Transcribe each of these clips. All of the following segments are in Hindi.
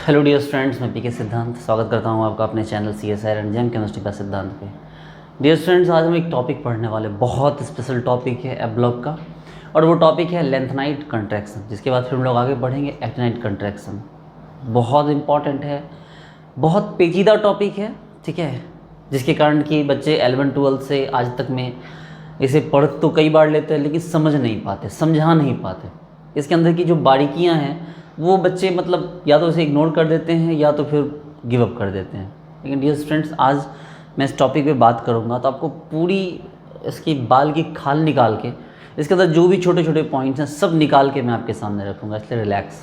हेलो डियर फ्रेंड्स, मैं पीके सिद्धांत स्वागत करता हूं आपका अपने channel CSI and JAM chemistry का सिद्धांत पे। डियर फ्रेंड्स, आज हम एक टॉपिक पढ़ने वाले, बहुत स्पेशल टॉपिक है एब ब्लॉक का, और वो टॉपिक है लेंथनाइट कंट्रैक्शन। जिसके बाद फिर हम लोग आगे बढ़ेंगे एक्टिनाइट कंट्रैक्शन। बहुत इंपॉर्टेंट है, बहुत पेचीदा टॉपिक है, ठीक है, जिसके कारण कि बच्चे 11-12 से आज तक में इसे पढ़ तो कई बार लेते हैं लेकिन समझ नहीं पाते, समझा नहीं पाते। इसके अंदर की जो बारीकियां हैं वो बच्चे मतलब या तो इसे इग्नोर कर देते हैं या तो फिर गिव अप कर देते हैं। लेकिन डियर फ्रेंड्स, आज मैं इस टॉपिक पे बात करूँगा तो आपको पूरी इसकी बाल की खाल निकाल के, इसके अंदर जो भी छोटे छोटे पॉइंट्स हैं सब निकाल के मैं आपके सामने रखूँगा। इसलिए रिलैक्स,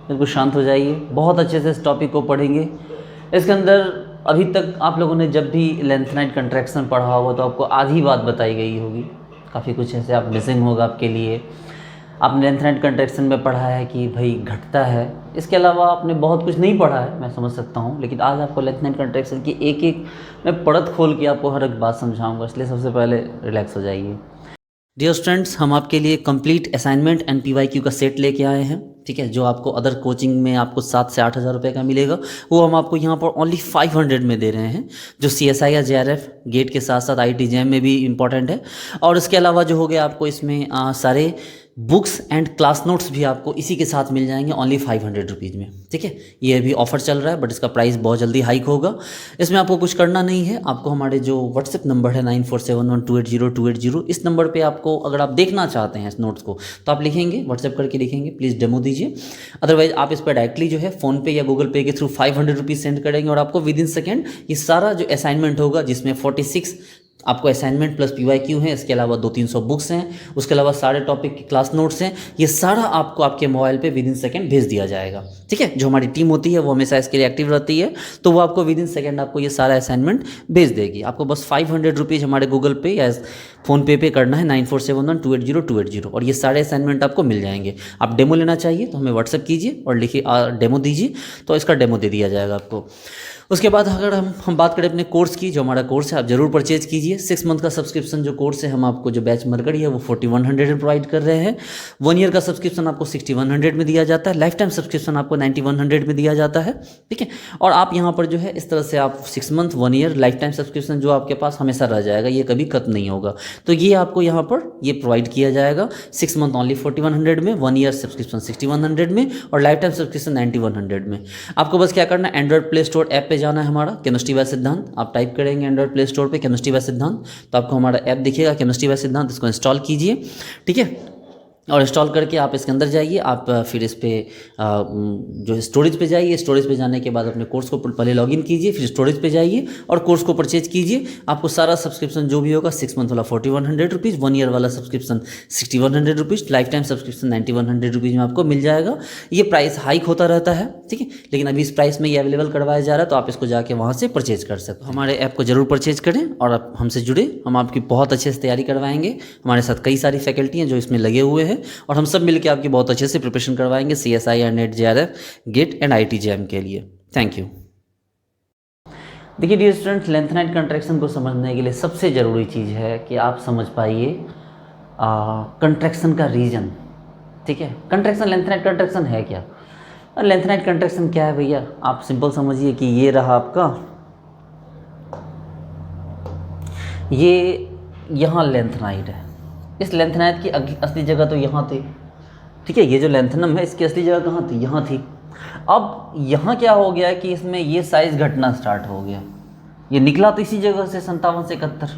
बिल्कुल शांत हो जाइए, बहुत अच्छे से इस टॉपिक को पढ़ेंगे। इसके अंदर अभी तक आप लोगों ने जब भी लेंथनाइट कंट्रैक्शन पढ़ा होगा तो आपको आधी बात बताई गई होगी, काफ़ी कुछ ऐसे आप मिसिंग होगा आपके लिए। आपने लेंथनाइट कंट्रैक्शन में पढ़ा है कि भाई घटता है, इसके अलावा आपने बहुत कुछ नहीं पढ़ा है, मैं समझ सकता हूँ। लेकिन आज आपको लेंथनाइट कंट्रैक्शन की एक एक मैं परत खोल के आपको हर एक बात समझाऊंगा, इसलिए सबसे पहले रिलैक्स हो जाइए। डियर स्टूडेंट्स, हम आपके लिए कंप्लीट असाइनमेंट एंड PYQ का सेट लेके आए हैं, ठीक है, जो आपको अदर कोचिंग में आपको 7 से 8 हज़ार रुपये का मिलेगा, वो हम आपको यहाँ पर ओनली 500 में दे रहे हैं, जो CSI या JRF गेट के साथ साथ IIT JEM में भी इम्पॉर्टेंट है। और इसके अलावा जो हो गया आपको इसमें सारे बुक्स एंड क्लास नोट्स भी आपको इसी के साथ मिल जाएंगे ओनली 500 रुपीज़ में, ठीक है। ये अभी ऑफर चल रहा है बट इसका प्राइस बहुत जल्दी हाइक होगा। इसमें आपको कुछ करना नहीं है, आपको हमारे जो व्हाट्सएप नंबर है 94711280, इस नंबर पे आपको अगर आप देखना चाहते हैं इस नोट्स को तो आप लिखेंगे, व्हाट्सएप करके लिखेंगे प्लीज़ डेमो दीजिए। अदरवाइज आप इस पर डायरेक्टली जो है फ़ोनपे या गूगल पे के थ्रू 500 रुपीज़ सेंड करेंगे और आपको विद इन सेकेंड ये सारा जो असाइनमेंट होगा, जिसमें 46 आपको असाइनमेंट प्लस PYQ है, इसके अलावा 200-300 बुक्स हैं, उसके अलावा सारे टॉपिक के क्लास नोट्स हैं, ये सारा आपको आपके मोबाइल पे विद इन सेकेंड भेज दिया जाएगा, ठीक है। जो हमारी टीम होती है वो हमेशा इसके लिए एक्टिव रहती है, तो वो आपको विद इन सेकेंड आपको ये सारा असाइनमेंट भेज देगी। आपको बस 500 रुपीज़ हमारे गूगल पे या फ़ोनपे पे करना है 94711280, और ये सारे असाइनमेंट आपको मिल जाएंगे। आप डेमो लेना चाहिए तो हमें व्हाट्सएप कीजिए और लिखिए डेमो दीजिए, तो इसका डेमो दे दिया जाएगा आपको। उसके बाद अगर हम बात करें अपने कोर्स की, जो हमारा कोर्स है आप ज़रूर परचेज कीजिए। 6 मंथ का सब्सक्रिप्शन जो कोर्स है, हम आपको जो बैच मरकड़ी है वो 4100 में प्रोवाइड कर रहे हैं। 1 ईयर का सब्सक्रिप्शन आपको 6100 में दिया जाता है, लाइफ टाइम सब्सक्रिप्शन आपको 9100 में दिया जाता है, ठीक है। और आप यहाँ पर जो है इस तरह से आप 6 month 1 year life time subscription जो आपके पास हमेशा रह जाएगा, ये कभी खत्म नहीं होगा, तो ये आपको यहाँ पर ये प्रोवाइड किया जाएगा। 6 मंथ ओनली 4100 में, 1 ईयर सब्सक्रिप्शन 6100 में और लाइफ टाइम सब्सक्रिप्शन 9100 में। आपको बस क्या करना है, एंड्रॉइड प्ले स्टोर ऐप पे जाना है हमारा केमिस्ट्री बाय सिद्धांत। आप टाइप करेंगे एंड्रॉइड प्ले स्टोर पे केमिस्ट्री बाय सिद्धांत तो आपको हमारा ऐप दिखेगा केमिस्ट्री बाय सिद्धांत, इसको इंस्टॉल कीजिए, ठीक है। और इंस्टॉल करके आप इसके अंदर जाइए, आप फिर इस पे जो स्टोरेज पे जाइए, स्टोरेज पे जाने के बाद अपने कोर्स को पहले लॉगिन कीजिए, फिर स्टोरेज पे जाइए और कोर्स को परचेज कीजिए। आपको सारा सब्सक्रिप्शन जो भी होगा, 6 मंथ वाला 4100 रुपीज़, 1 ईयर वाला subscription 6100 rupees, life time subscription 9100 rupees में आपको मिल जाएगा। ये प्राइस हाइक होता रहता है, ठीक है, लेकिन अभी इस प्राइस में ये अवेलेबल करवाया जा रहा है, तो आप इसको जाके वहाँ से परचेज कर सकते हो। हमारे ऐप को जरूर परचेज करें और आप हमसे जुड़े, हम आपकी बहुत अच्छे से तैयारी करवाएंगे। हमारे साथ कई सारी फैकल्टी हैं जो इसमें लगे हुए हैं और हम सब मिलकर आपकी बहुत अच्छे से प्रिपरेशन करवाएंगे CSI या NET JRF GATE and IIT JEM के लिए। Thank you. देखिए डियर स्टूडेंट्स, लेंथनाइट कंट्रैक्शन को समझने के लिए सबसे ज़रूरी चीज़ है कि आप समझ पाइए कंट्रैक्शन का रीजन, ठीक है। कंट्रैक्शन, लेंथनाइट कंट्रैक्शन है क्या, और लेंथनाइट कंट्रैक्शन क्या है भैया, आप सिंपल समझिए कि ये रहा आपका, ये यहाँ लेंथनाइट है। इस लेंथनाइट की असली जगह तो यहाँ थी, ठीक है। ये जो लेंथनम है इसकी असली जगह कहाँ थी, यहाँ थी। अब यहाँ क्या हो गया कि इसमें ये साइज घटना स्टार्ट हो गया, ये निकला तो इसी जगह से 57 से 71।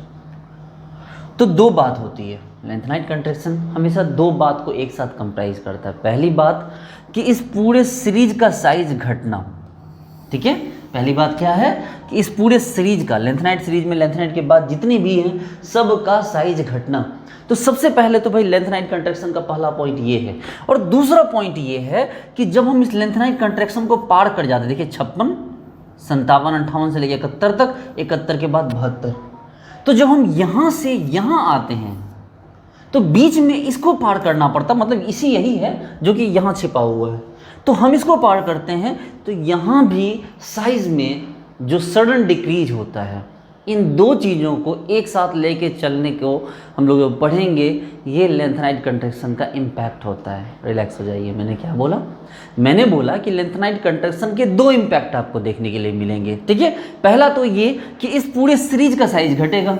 तो दो बात होती है, लेंथनाइट कंट्रैक्शन हमेशा दो बात को एक साथ कंप्राइज करता है। पहली बात कि इस पूरे सीरीज का साइज घटना, ठीक है। पहली बात क्या है कि इस पूरे सीरीज का, लेंथनाइट सीरीज में लेंथनाइट के बाद जितने भी हैं सब का साइज घटना। तो सबसे पहले तो भाई लेंथनाइट कंट्रैक्शन का पहला पॉइंट ये है। और दूसरा पॉइंट ये है कि जब हम इस लेंथनाइट कंट्रैक्शन को पार कर जाते हैं, देखिए 56, 57, 58 से लेकर 71 तक, 71 के बाद 72, तो जब हम यहाँ से यहाँ आते हैं तो बीच में इसको पार करना पड़ता, मतलब इसी यही है जो कि यहाँ छिपा हुआ है। तो हम इसको पार करते हैं तो यहाँ भी साइज में जो सडन डिक्रीज होता है, इन दो चीज़ों को एक साथ लेके चलने को हम लोग जब पढ़ेंगे, ये लेंथेनाइट कंट्रैक्शन का इम्पैक्ट होता है। रिलैक्स हो जाइए। मैंने क्या बोला? मैंने बोला कि लेंथेनाइट कंट्रैक्शन के दो इम्पैक्ट आपको देखने के लिए मिलेंगे, ठीक है। पहला तो ये कि इस पूरे सीरीज का साइज घटेगा,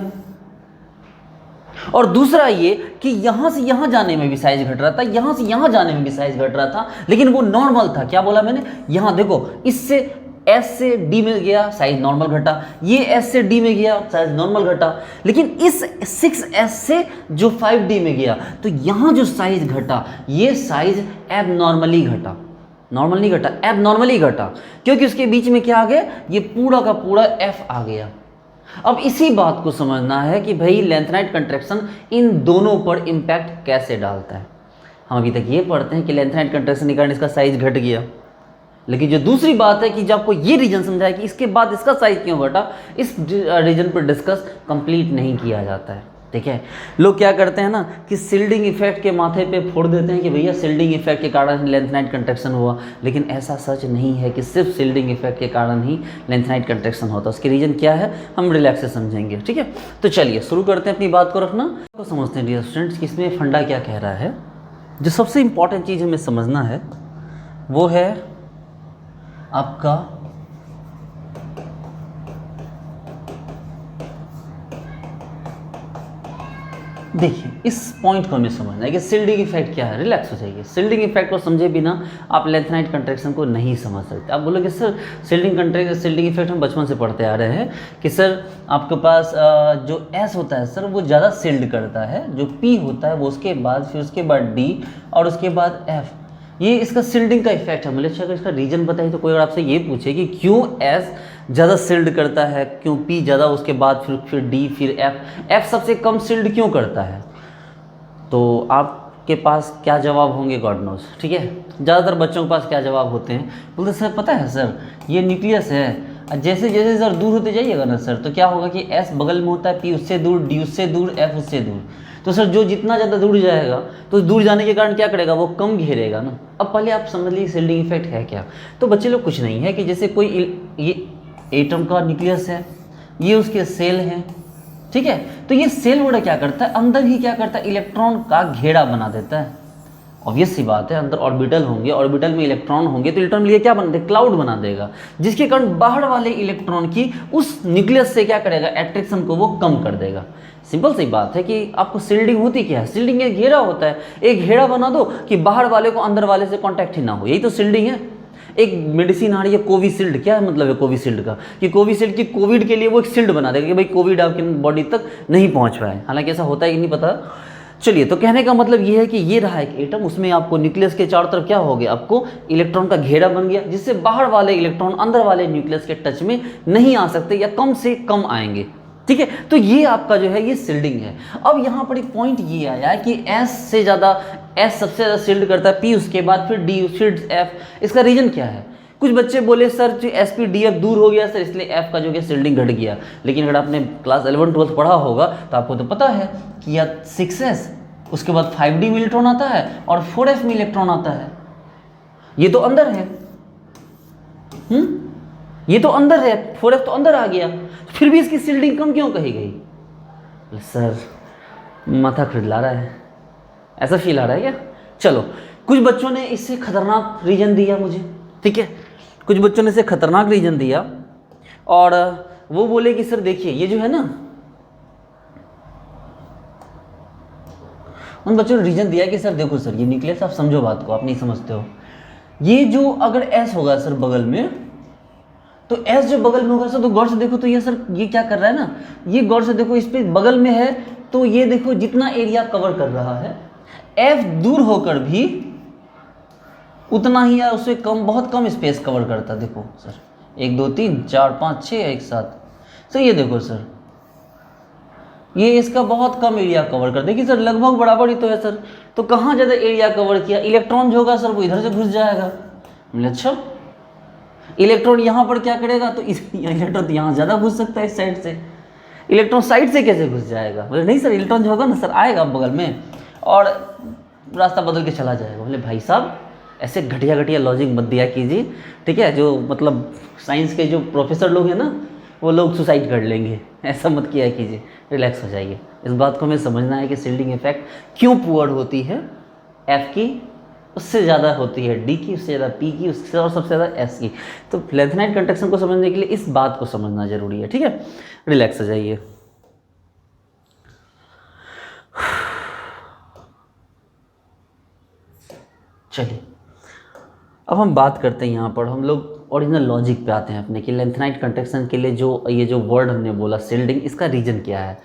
और दूसरा ये कि यहां से यहां जाने में भी साइज घट रहा था, यहां से यहां जाने में भी साइज घट रहा था, लेकिन वो नॉर्मल था। क्या बोला मैंने? यहां देखो, इससे S से D में गया, साइज नॉर्मल घटा, ये S से D में गया, साइज नॉर्मल घटा, लेकिन इस 6S से जो 5D में गया, तो यहां जो साइज घटा, ये साइज एबनॉर्मली घटा। नॉर्मल नहीं घटा, एबनॉर्मली घटा, क्योंकि उसके बीच में क्या आ गया? ये पूरा का पूरा F आ गया। अब इसी बात को समझना है कि भाई लेंथेनाइट कंट्रैक्शन इन दोनों पर इम्पैक्ट कैसे डालता है। हम अभी तक ये पढ़ते हैं कि लेंथेनाइट कंट्रैक्शन के कारण इसका साइज घट गया, लेकिन जो दूसरी बात है कि जब आपको ये रीजन समझाया कि इसके बाद इसका साइज क्यों घटा, इस रीजन पर डिस्कस कंप्लीट नहीं किया जाता है, ठीक है। लोग क्या करते हैं ना कि शिल्डिंग इफेक्ट के माथे पे फोड़ देते हैं कि भैया शिल्डिंग इफेक्ट के कारण लेंथेनाइट कंट्रैक्शन हुआ, लेकिन ऐसा सच नहीं है कि सिर्फ शिल्डिंग इफेक्ट के कारण ही लेंथेनाइट कंट्रैक्शन होता है। उसके रीजन क्या है हम रिलैक्स से समझेंगे, ठीक है। तो चलिए शुरू करते हैं अपनी बात को रखना तो समझते हैं डियर स्टूडेंट्स कि इसमें फंडा क्या कह रहा है। जो सबसे इंपॉर्टेंट चीज़ हमें समझना है वो है आपका देखिए, इस पॉइंट को हमें समझना है कि शिल्डिंग इफेक्ट क्या है। रिलैक्स हो जाइए। शिल्डिंग इफेक्ट को समझे बिना आप लेंथेनाइट कंट्रैक्शन को नहीं समझ सकते। आप बोलोगे सर शिल्डिंग इफेक्ट हम बचपन से पढ़ते आ रहे हैं कि सर आपके पास जो S होता है सर वो ज़्यादा शिल्ड करता है, जो P होता है वो उसके बाद, फिर उसके बाद D और उसके बाद F, ये इसका शिल्डिंग का इफेक्ट है। मतलब अच्छा अगर इसका रीजन बताइए तो कोई अगर आपसे ये पूछे कि क्यों S ज़्यादा शिल्ड करता है, क्यों P ज़्यादा, उसके बाद फिर D, फिर F सबसे कम शिल्ड क्यों करता है, तो आपके पास क्या जवाब होंगे गॉड नोज, ठीक है। ज़्यादातर बच्चों के पास क्या जवाब होते हैं, बोलते सर पता है सर ये न्यूक्लियस है, जैसे जैसे सर दूर होते जाइएगा ना सर तो क्या होगा कि S बगल में होता है, P उससे दूर, D उससे दूर, F उससे दूर, तो सर जो जितना ज़्यादा दूर जाएगा तो दूर जाने के कारण क्या करेगा, वो कम घेरेगा ना। अब पहले आप समझ लीजिए शिल्डिंग इफेक्ट है क्या। तो बच्चे लोग कुछ नहीं है कि जैसे कोई ये एटम का न्यूक्लियस है, ये उसके सेल हैं, ठीक है। तो ये सेल वोड़ा क्या करता है, अंदर ही क्या करता है, इलेक्ट्रॉन का घेरा बना देता है। ऑब्वियस सी बात है, अंदर ऑर्बिटल होंगे, ऑर्बिटल में इलेक्ट्रॉन होंगे, तो इलेक्ट्रॉन लिए क्या बना देगा, क्लाउड बना देगा, जिसके कारण बाहर वाले इलेक्ट्रॉन की उस न्यूक्लियस से क्या करेगा, एट्रैक्शन को वो कम कर देगा। सिंपल सी बात है कि आपको शिल्डिंग होती क्या है, शिल्डिंग एक घेरा होता है, एक घेरा बना दो कि बाहर वाले को अंदर वाले से कॉन्टैक्ट ही ना हो, यही तो शिल्डिंग है। एक मेडिसिन आ रही है कोविशील्ड, क्या है मतलब है कोविशील्ड का, कि कोविशील्ड की कोविड के लिए वो एक शील्ड बना देगा कि भाई कोविड आपकी बॉडी तक नहीं पहुंच पाए। हालांकि ऐसा होता है कि नहीं पता। चलिए, तो कहने का मतलब ये है कि ये रहा एक एटम, उसमें आपको न्यूक्लियस के चारों तरफ क्या हो गया, आपको इलेक्ट्रॉन का घेरा बन गया, जिससे बाहर वाले इलेक्ट्रॉन अंदर वाले न्यूक्लियस के टच में नहीं आ सकते या कम से कम आएंगे, ठीक है। तो ये आपका जो है ये शिल्डिंग है। अब यहाँ पर एक पॉइंट ये आया है कि S से ज़्यादा, S सबसे ज़्यादा शिल्ड करता है, P उसके बाद फिर D फिर F। इसका रीजन क्या है? कुछ बच्चे बोले सर SP DF दूर हो गया सर इसलिए F का जो है शिल्डिंग घट गया, लेकिन अगर आपने क्लास 11-12 पढ़ा होगा तो आपको तो पता है कि या 6S उसके बाद 5D में इलेक्ट्रॉन आता है और 4F में इलेक्ट्रॉन आता है, ये तो अंदर है, ये तो अंदर है, 4F तो अंदर आ गया, फिर भी इसकी शिल्डिंग कम क्यों कही गई? सर माथा खिला रहा है, ऐसा फील आ रहा है क्या? चलो, कुछ बच्चों ने इससे खतरनाक रीजन दिया मुझे, ठीक है, कुछ बच्चों ने इसे खतरनाक रीजन दिया और वो बोले कि सर देखिए ये जो है ना, उन बच्चों ने रीजन दिया कि सर देखो सर ये न्यूक्लियस, आप समझो बात को, आप नहीं समझते हो, ये जो अगर S होगा सर बगल में, तो S जो बगल में होगा सर, तो गौर से देखो तो ये सर ये क्या कर रहा है ना, ये गौर से देखो इस पे बगल में है, तो ये देखो जितना एरिया कवर कर रहा है, F दूर होकर भी उतना ही या उससे कम, बहुत कम स्पेस कवर करता है। देखो सर 1 2 3 4 5 6 एक साथ सर, ये देखो सर ये इसका बहुत कम एरिया कवर कर देखिए सर, लगभग बराबर ही तो है सर। तो कहाँ ज़्यादा एरिया कवर किया, इलेक्ट्रॉन जो होगा सर वो इधर से घुस जाएगा। अच्छा, इलेक्ट्रॉन यहाँ पर क्या करेगा, तो इलेक्ट्रॉन तो यहाँ ज़्यादा घुस सकता है इस साइड से, इलेक्ट्रॉन साइड से कैसे घुस जाएगा? बोले नहीं सर इलेक्ट्रॉन जो होगा ना सर आएगा बगल में और रास्ता बदल के चला जाएगा। बोले भाई साहब ऐसे घटिया घटिया लॉजिक मत दिया कीजिए, ठीक है। जो मतलब साइंस के जो प्रोफेसर लोग हैं ना, वो लोग सुसाइड कर लेंगे। ऐसा मत किया कीजिए, रिलैक्स हो जाइए। इस बात को हमें समझना है कि शील्डिंग इफेक्ट क्यों पुअर होती है, एफ की उससे ज़्यादा होती है, डी की उससे ज़्यादा, पी की उससे और सबसे ज़्यादा एस की। तो लेंथेनाइट कंट्रैक्शन को समझने के लिए इस बात को समझना जरूरी है, ठीक है। रिलैक्स हो जाइए। चलिए अब हम बात करते हैं, यहाँ पर हम लोग ओरिजिनल लॉजिक पे आते हैं अपने कि लेंथेनाइट कंट्रैक्शन के लिए ये जो वर्ड हमने बोला शील्डिंग, इसका रीजन क्या है।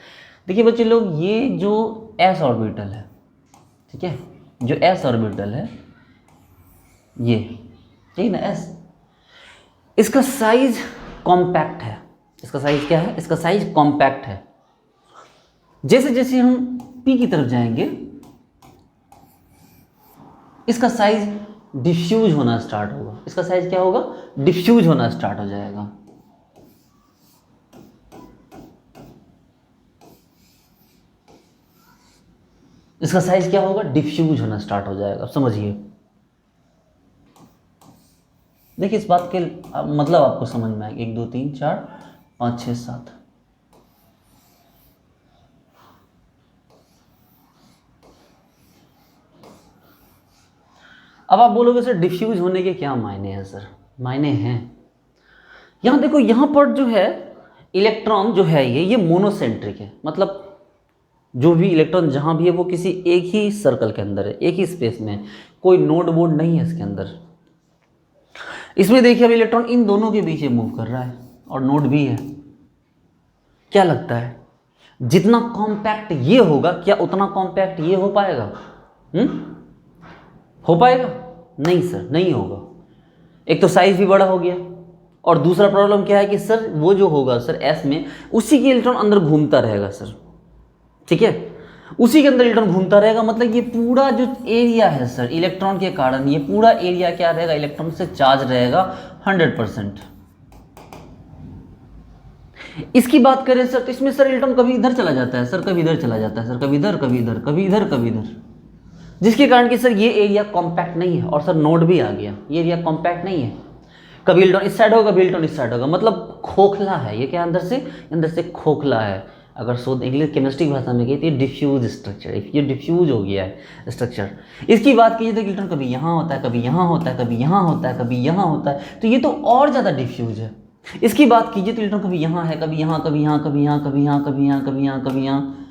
देखिए बच्चे लोग, ये जो एस ऑर्बिटल है, ठीक है, जो एस ऑर्बिटल है ये, ठीक ना, एस, इसका साइज कॉम्पैक्ट है। इसका साइज क्या है, इसका साइज कॉम्पैक्ट है। जैसे जैसे हम पी की तरफ जाएंगे इसका साइज डिफ्यूज होना स्टार्ट होगा। इसका साइज क्या होगा, डिफ्यूज होना स्टार्ट हो जाएगा। इसका साइज क्या होगा, डिफ्यूज होना स्टार्ट हो जाएगा। अब समझिए, देखिए इस बात के मतलब आपको समझ में आएगा। 1 2 3 4 5 6 7, अब आप बोलोगे सर डिफ्यूज होने के क्या मायने हैं। सर मायने हैं, यहाँ देखो, यहाँ पर जो है इलेक्ट्रॉन जो है ये मोनोसेंट्रिक है। मतलब जो भी इलेक्ट्रॉन जहाँ भी है वो किसी एक ही सर्कल के अंदर है, एक ही स्पेस में है, कोई नोड बोर्ड नहीं है इसके अंदर। इसमें देखिए अब इलेक्ट्रॉन इन दोनों के बीच मूव कर रहा है और नोड भी है। क्या लगता है जितना कॉम्पैक्ट ये होगा क्या उतना कॉम्पैक्ट ये हो पाएगा? हो पाएगा? नहीं सर, नहीं होगा। एक तो साइज भी बड़ा हो गया और दूसरा प्रॉब्लम क्या है कि सर वो जो होगा सर एस में, उसी के इलेक्ट्रॉन अंदर घूमता रहेगा सर, ठीक है, उसी के अंदर इलेक्ट्रॉन घूमता रहेगा। मतलब ये पूरा जो एरिया है सर इलेक्ट्रॉन के कारण, ये पूरा एरिया क्या रहेगा, इलेक्ट्रॉन से चार्ज रहेगा 100%। इसकी बात करें सर तो इसमें सर इलेक्ट्रॉन कभी इधर चला जाता है सर, कभी इधर चला जाता है सर, कभी इधर कभी इधर, कभी इधर कभी इधर, जिसके कारण कि सर ये एरिया कॉम्पैक्ट नहीं है। और सर नोड भी आ गया, ये एरिया कॉम्पैक्ट नहीं है। कभी इलेक्ट्रॉन इस साइड होगा, कभी इलेक्ट्रॉन इस साइड होगा, मतलब खोखला है ये। क्या अंदर से खोखला है। अगर शोध इंग्लिश केमिस्ट्री भाषा में कही तो ये डिफ्यूज स्ट्रक्चर, ये डिफ्यूज हो गया है स्ट्रक्चर। इसकी बात कीजिए तो इलेक्ट्रॉन कभी यहाँ होता है, कभी यहाँ होता है, कभी यहाँ होता है, कभी यहाँ होता है, तो ये तो और ज़्यादा डिफ्यूज है। इसकी बात कीजिए तो इलेक्ट्रॉन कभी यहाँ है, कभी यहाँ, कभी यहाँ, कभी यहाँ, कभी यहाँ, कभी यहाँ, कभी यहाँ, कभी यहाँ,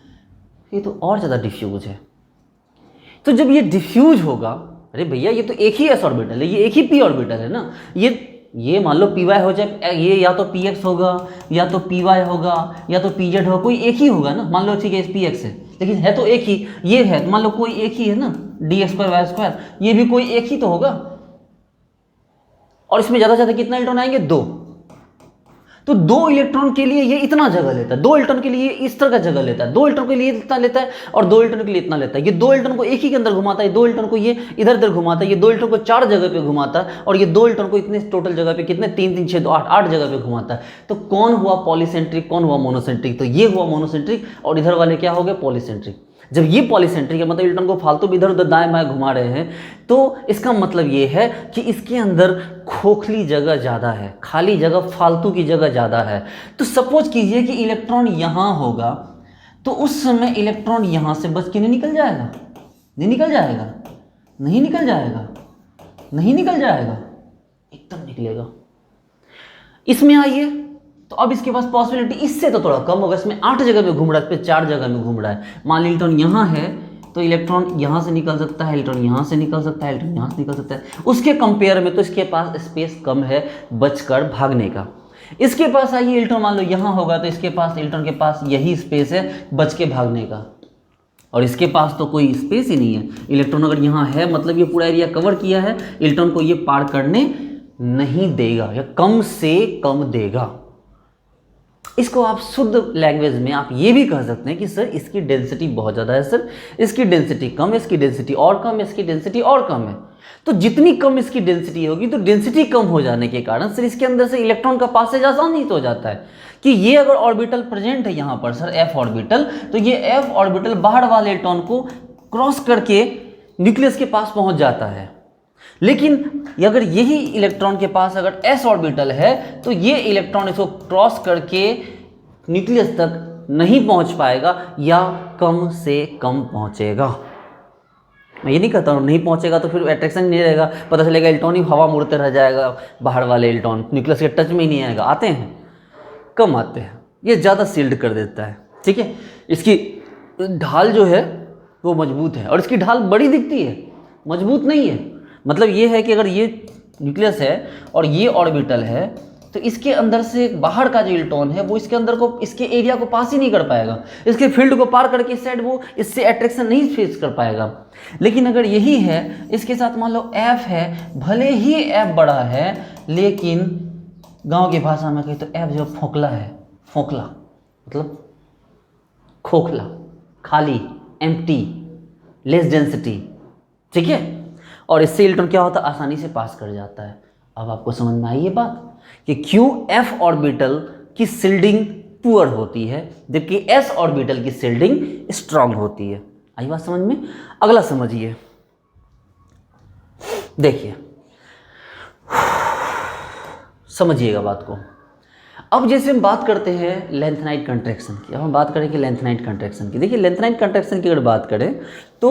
ये तो और ज़्यादा डिफ्यूज है। तो जब ये डिफ्यूज होगा, अरे भैया ये तो एक ही एस ऑर्बिटल है, ये एक ही पी ऑर्बिटल है ना, ये मान लो पी वाई हो जाए, ये या तो पी एक्स होगा, या तो पी वाई होगा, या तो पी जेड होगा, कोई एक ही होगा ना। मान लो ठीक है पी एक्स है, लेकिन है तो एक ही, ये है मान लो कोई एक ही है ना, D X square Y square, ये भी कोई एक ही तो होगा। और इसमें ज़्यादा से ज़्यादा कितना इलेक्ट्रॉन आएंगे, 2। तो 2 इलेक्ट्रॉन के लिए ये इतना जगह लेता है, 2 इलेक्ट्रॉन के लिए इस तरह का जगह लेता है, 2 इलेक्ट्रॉन के लिए इतना लेता है और 2 इलेक्ट्रॉन के लिए इतना लेता है। ये 2 इलेक्ट्रॉन को एक ही के अंदर घुमाता है, 2 इलेक्ट्रॉन को ये इधर उधर घुमाता है, ये 2 इलेक्ट्रॉन को 4 जगह पे घुमाता है, और ये 2 इलेक्ट्रॉन को इतने टोटल जगह पे कितने 3 3 6 2 8 जगह पे घुमाता है। तो कौन हुआ पॉलीसेंट्रिक, कौन हुआ मोनोसेंट्रिक? तो ये हुआ मोनोसेंट्रिक और इधर वाले क्या हो गए, पॉलीसेंट्रिक। जब ये पॉलीसेंट्रिक है मतलब इलेक्ट्रॉन को फालतू भी इधर उधर दाएं बाएं घुमा रहे हैं, तो इसका मतलब ये है कि इसके अंदर खोखली जगह ज़्यादा है, खाली जगह, फालतू की जगह ज़्यादा है। तो सपोज कीजिए कि इलेक्ट्रॉन यहाँ होगा, तो उस समय इलेक्ट्रॉन यहाँ से बच के नहीं निकल जाएगा? नहीं निकल जाएगा, नहीं निकल जाएगा, नहीं निकल जाएगा, एकदम निकलेगा। इसमें आइए तो अब इसके पास पॉसिबिलिटी इससे तो थोड़ा कम होगा, इसमें 8 जगह में घूम रहा है, इस पर 4 जगह में घूम रहा है। मान लीजिए इलेक्ट्रॉन यहाँ है तो इलेक्ट्रॉन यहाँ से निकल सकता है, इलेक्ट्रॉन यहाँ से निकल सकता है, इलेक्ट्रॉन यहाँ से निकल सकता है। उसके कंपेयर में तो इसके पास स्पेस कम है बचकर भागने का। इसके पास आइए इलेक्ट्रॉन मान लो यहाँ होगा तो इसके पास, इलेक्ट्रॉन के पास यही स्पेस है बच के भागने का, और इसके पास तो कोई स्पेस ही नहीं है। इलेक्ट्रॉन अगर यहाँ है मतलब ये पूरा एरिया कवर किया है, इलेक्ट्रॉन को ये पार करने नहीं देगा या कम से कम देगा। इसको आप शुद्ध लैंग्वेज में आप ये भी कह सकते हैं कि सर इसकी डेंसिटी बहुत ज़्यादा है, सर इसकी डेंसिटी कम है, इसकी डेंसिटी और कम है, इसकी डेंसिटी और कम है। तो जितनी कम इसकी डेंसिटी होगी तो डेंसिटी कम हो जाने के कारण सर इसके अंदर से इलेक्ट्रॉन का पासेज आसानी तो हो जाता है कि ये अगर ऑर्बिटल प्रेजेंट है यहाँ पर सर एफ ऑर्बिटल, तो ये एफ ऑर्बिटल बाहर वाले इलेक्ट्रॉन को क्रॉस करके न्यूक्लियस के पास पहुँच जाता है। लेकिन अगर यही इलेक्ट्रॉन के पास अगर s ऑर्बिटल है तो ये इलेक्ट्रॉन इसको क्रॉस करके न्यूक्लियस तक नहीं पहुंच पाएगा या कम से कम पहुंचेगा। मैं ये नहीं कहता हूँ नहीं पहुंचेगा तो फिर अट्रैक्शन नहीं रहेगा, पता चलेगा इलेक्ट्रॉन ही हवा मुड़ते रह जाएगा, बाहर वाले इलेक्ट्रॉन न्यूक्लियस के टच में ही नहीं आएगा। आते हैं, कम आते हैं, ये ज़्यादा सील्ड कर देता है। ठीक है, इसकी ढाल जो है वो मजबूत है और इसकी ढाल बड़ी दिखती है, मजबूत नहीं है। मतलब ये है कि अगर ये न्यूक्लियस है और ये ऑर्बिटल है तो इसके अंदर से बाहर का जो इलेक्ट्रॉन है वो इसके अंदर को, इसके एरिया को पास ही नहीं कर पाएगा, इसके फील्ड को पार करके इस साइड वो इससे अट्रैक्शन नहीं फेस कर पाएगा। लेकिन अगर यही है, इसके साथ मान लो F है, भले ही F बड़ा है लेकिन गांव की भाषा में कहे तो F जो फोकला है, फोकला मतलब खोखला, खाली, एम्प्टी, लेस डेंसिटी। ठीक है, और इससे इलेक्ट्रॉन क्या होता है, आसानी से पास कर जाता है। अब आपको समझ में आई ये बात कि क्यों F ऑर्बिटल की सील्डिंग पुअर होती है जबकि S ऑर्बिटल की सील्डिंग स्ट्रांग होती है। आई बात समझ में? अगला समझिए, देखिए, समझिएगा बात को। अब जैसे हम बात करते हैं लेंथनाइट कंट्रैक्शन की, अब हम बात करेंगे लेंथनाइट कंट्रैक्शन की। देखिए, लेंथनाइट कंट्रैक्शन की अगर बात करें तो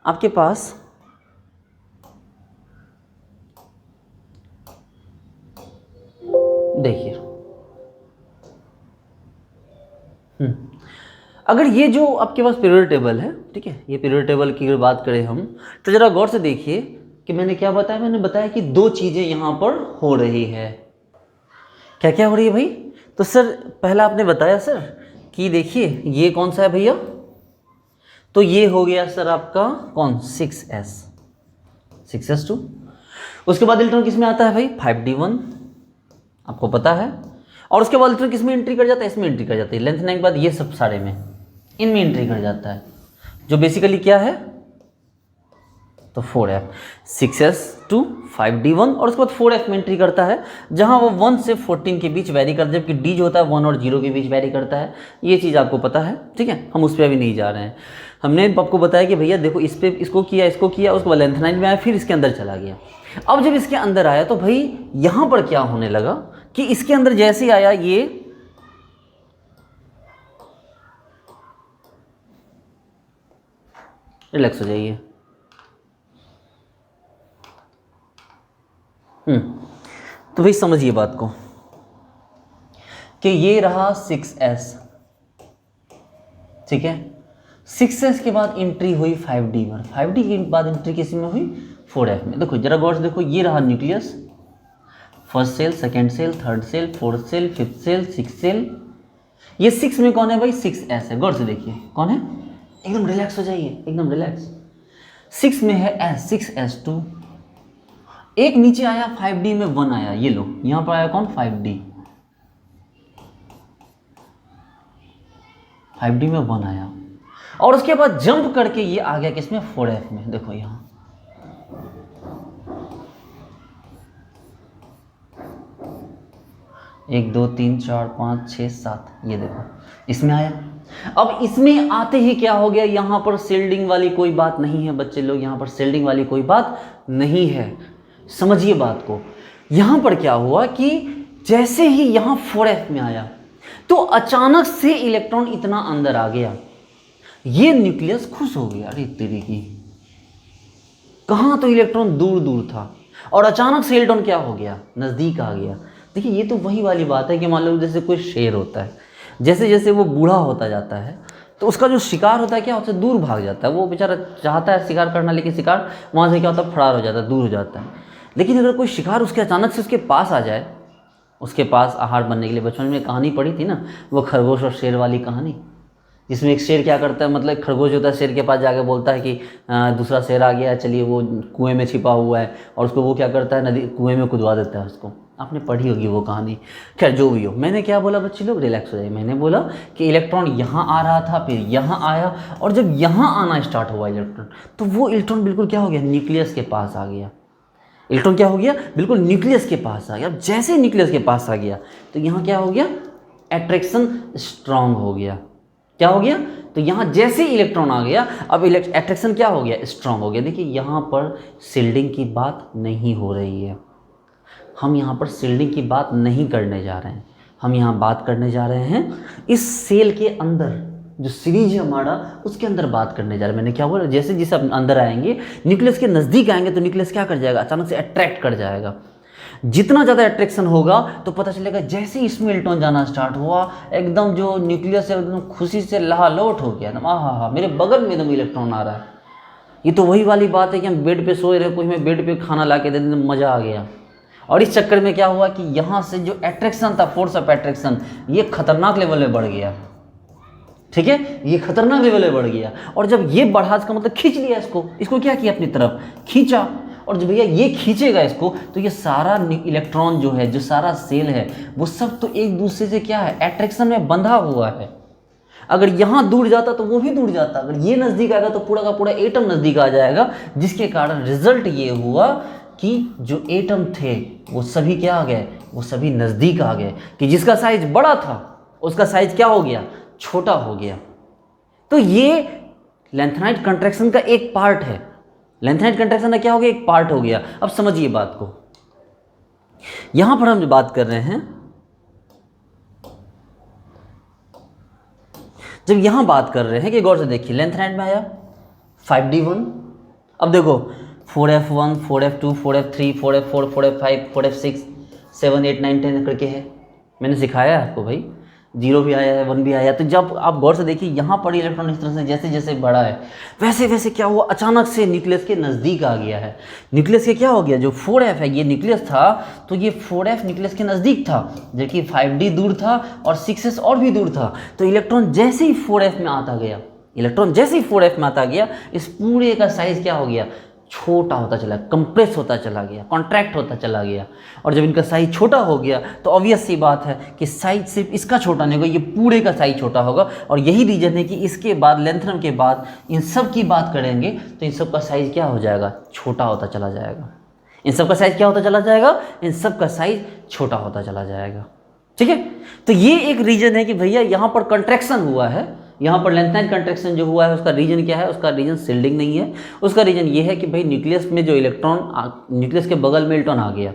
आपके पास देखिए, अगर ये जो आपके पास पीरियड टेबल है, ठीक है, ये पीरियड टेबल की अगर बात करें हम तो ज़रा गौर से देखिए कि मैंने क्या बताया, मैंने बताया कि दो चीज़ें यहाँ पर हो रही है। क्या क्या हो रही है भाई? तो सर पहला आपने बताया सर कि देखिए ये कौन सा है भैया, तो ये हो गया सर आपका कौन, 6s2। उसके बाद इलेक्ट्रॉन किस में आता है भाई, 5d1, आपको पता है। और उसके बाद इलेक्ट्रॉन किस में एंट्री कर जाता है, इसमें एंट्री कर जाती है। लेंथ के बाद ये सब सारे में इनमें एंट्री कर जाता है, जो बेसिकली क्या है तो 4f, 6s2 5d1 और उसके बाद 4f में एंट्री करता है, जहां वो 1 से 14 के बीच वैरी करता है, जबकि d जो होता है 1 और 0 के बीच वैरी करता है। ये चीज़ आपको पता है, ठीक है, हम उस पर अभी नहीं जा रहे हैं। हमने आपको बताया कि भैया देखो इस पे इसको किया, इसको किया, उसके बाद लेंथनाइट में आया, फिर इसके अंदर चला गया। अब जब इसके अंदर आया तो भाई यहाँ पर क्या होने लगा कि इसके अंदर जैसे ही आया ये रिलैक्स हो जाइए। तो भाई समझिए बात को कि ये रहा 6s, ठीक है, 6s के बाद एंट्री हुई 5d1, 5d के बाद एंट्री किसी में हुई 4f में। देखो जरा गौर से देखो, ये रहा nucleus, first cell, second cell, third cell, fourth cell, fifth cell, six cell. ये 6 में कौन है भाई, 6s है। गौर से देखिए कौन है, एकदम रिलैक्स हो जाइए, एकदम रिलैक्स। 6 में है s, 6s2, एक नीचे आया 5d में 1 आया, ये लो यहां पर आया कौन, 5d, 5d में 1 आया और उसके बाद जंप करके ये आ गया किसमें, 4f में। देखो यहां 1 2 3 4 5 6 7, ये देखो इसमें आया। अब इसमें आते ही क्या हो गया, यहां पर सील्डिंग वाली कोई बात नहीं है बच्चे लोग, यहां पर सील्डिंग वाली कोई बात नहीं है। समझिए बात को, यहां पर क्या हुआ कि जैसे ही यहां 4f में आया तो अचानक से इलेक्ट्रॉन इतना अंदर आ गया, ये न्यूक्लियस खुश हो गया, अरे तेरी की, कहां तो इलेक्ट्रॉन दूर दूर था और अचानक से इलेक्ट्रॉन क्या हो गया, नजदीक आ गया। देखिए ये तो वही वाली बात है कि मान लो जैसे कोई शेर होता है, जैसे जैसे वो बूढ़ा होता जाता है तो उसका जो शिकार होता है क्या होता है, दूर भाग जाता है। वो बेचारा चाहता है शिकार करना, लेकिन शिकार वहाँ से क्या होता है, फरार हो जाता है, दूर हो जाता है। लेकिन अगर कोई शिकार उसके अचानक से उसके पास आ जाए, उसके पास आहार बनने के लिए, बचपन में कहानी पढ़ी थी ना, वो खरगोश और शेर वाली कहानी, जिसमें एक शेर क्या करता है, मतलब खरगोश होता है, शेर के पास जाकर बोलता है कि दूसरा शेर आ गया, चलिए वो कुएं में छिपा हुआ है, और उसको वो क्या करता है, नदी कुएं में कुदवा देता है उसको। आपने पढ़ी होगी वो कहानी। खैर जो भी हो, मैंने क्या बोला बच्चे लोग, रिलैक्स हो जाए। मैंने बोला कि इलेक्ट्रॉन यहाँ आ रहा था, फिर यहाँ आया, और जब यहाँ आना स्टार्ट हुआ इलेक्ट्रॉन, तो वो इलेक्ट्रॉन बिल्कुल क्या हो गया, न्यूक्लियस के पास आ गया। इलेक्ट्रॉन क्या हो गया, बिल्कुल न्यूक्लियस के पास आ गया। अब जैसे न्यूक्लियस के पास आ गया तो यहाँ क्या हो गया, एट्रैक्शन स्ट्रांग हो गया। क्या हो गया, तो यहाँ जैसे इलेक्ट्रॉन आ गया, अब अट्रैक्शन क्या हो गया, स्ट्रांग हो गया। देखिए यहाँ पर शिल्डिंग की बात नहीं हो रही है, हम यहाँ पर शिल्डिंग की बात नहीं करने जा रहे हैं, हम यहाँ बात करने जा रहे हैं इस सेल के अंदर जो सीरीज है हमारा, उसके अंदर बात करने जा रहे हैं। मैंने क्या बोला, जैसे जैसे आप अंदर आएंगे, न्यूक्लियस के नज़दीक आएंगे, तो न्यूक्लियस क्या कर जाएगा, अचानक से अट्रैक्ट कर जाएगा। जितना ज़्यादा अट्रैक्शन होगा तो पता चलेगा जैसे ही इसमें इलेक्ट्रॉन जाना स्टार्ट हुआ, एकदम जो न्यूक्लियस है एकदम खुशी से लहालोट हो गया, एकदम आहा मेरे बगल में एकदम इलेक्ट्रॉन आ रहा है। ये तो वही वाली बात है कि हम बेड पे सोए रहे, कोई हमें बेड पे खाना ला के दे दे, मज़ा आ गया। और इस चक्कर में क्या हुआ कि यहाँ से जो अट्रैक्शन था, फोर्स ऑफ अट्रैक्शन, ये खतरनाक लेवल में बढ़ गया। ठीक है, ये खतरनाक लेवल में बढ़ गया। और जब ये बढ़ा, इसका मतलब खींच लिया इसको क्या किया, अपनी तरफ खींचा। और जब भैया ये खींचेगा इसको, तो ये सारा इलेक्ट्रॉन जो है, जो सारा सेल है, वो सब तो एक दूसरे से क्या है, अट्रैक्शन में बंधा हुआ है। अगर यहाँ दूर जाता तो वो भी दूर जाता, अगर ये नज़दीक आएगा तो पूरा का पूरा एटम नज़दीक आ जाएगा, जिसके कारण रिजल्ट ये हुआ कि जो एटम थे वो सभी क्या आ गए, वो सभी नज़दीक आ गए, कि जिसका साइज बड़ा था उसका साइज क्या हो गया, छोटा हो गया। तो ये लेंथेनाइट कंट्रैक्शन का एक पार्ट है, लेंथेनाइट कंट्रैक्शन का क्या हो गया, एक पार्ट हो गया। अब समझिए बात को, यहां पर हम जो बात कर रहे हैं, जब यहां बात कर रहे हैं कि गौर से देखिए, लेंथेनाइट में आया 5d1, अब देखो 4f1 4f2 4f3 4f4 4f5 4f6 7 8 9 10 करके है, मैंने सिखाया है आपको भाई, 0 भी आया है 1 भी आया। तो जब आप गौर से देखिए, यहाँ पर इलेक्ट्रॉन इस तरह से जैसे जैसे बढ़ा है, वैसे वैसे क्या हुआ, अचानक से न्यूक्लियस के नज़दीक आ गया है। न्यूक्लियस के क्या हो गया, जो 4f है ये न्यूक्लियस था, तो ये 4f न्यूक्लियस के नज़दीक था, जबकि 5d दूर था और 6s और भी दूर था। तो इलेक्ट्रॉन जैसे ही 4f में आता गया, इलेक्ट्रॉन जैसे ही 4f में आता गया, इस पूरे का साइज़ क्या हो गया, छोटा होता चला, कंप्रेस होता चला गया, कॉन्ट्रैक्ट होता चला गया। और जब इनका साइज छोटा हो गया तो ऑब्वियस सी बात है कि साइज सिर्फ इसका छोटा नहीं होगा, ये पूरे का साइज छोटा होगा। और यही रीज़न है कि इसके बाद लेंथेनम के बाद इन सब की बात करेंगे तो इन सब का साइज क्या हो जाएगा, छोटा होता चला जाएगा। इन सब का साइज क्या होता चला जाएगा, इन सब का साइज छोटा होता चला जाएगा। ठीक है, तो ये एक रीज़न है कि भैया यहाँ पर कंट्रैक्शन हुआ है, यहाँ पर लेंथेनाइट कंट्रैक्शन जो हुआ है उसका रीजन क्या है, उसका रीजन शिल्डिंग नहीं है, उसका रीजन ये है कि भाई न्यूक्लियस में जो इलेक्ट्रॉन, न्यूक्लियस के बगल में इलेक्ट्रॉन आ गया,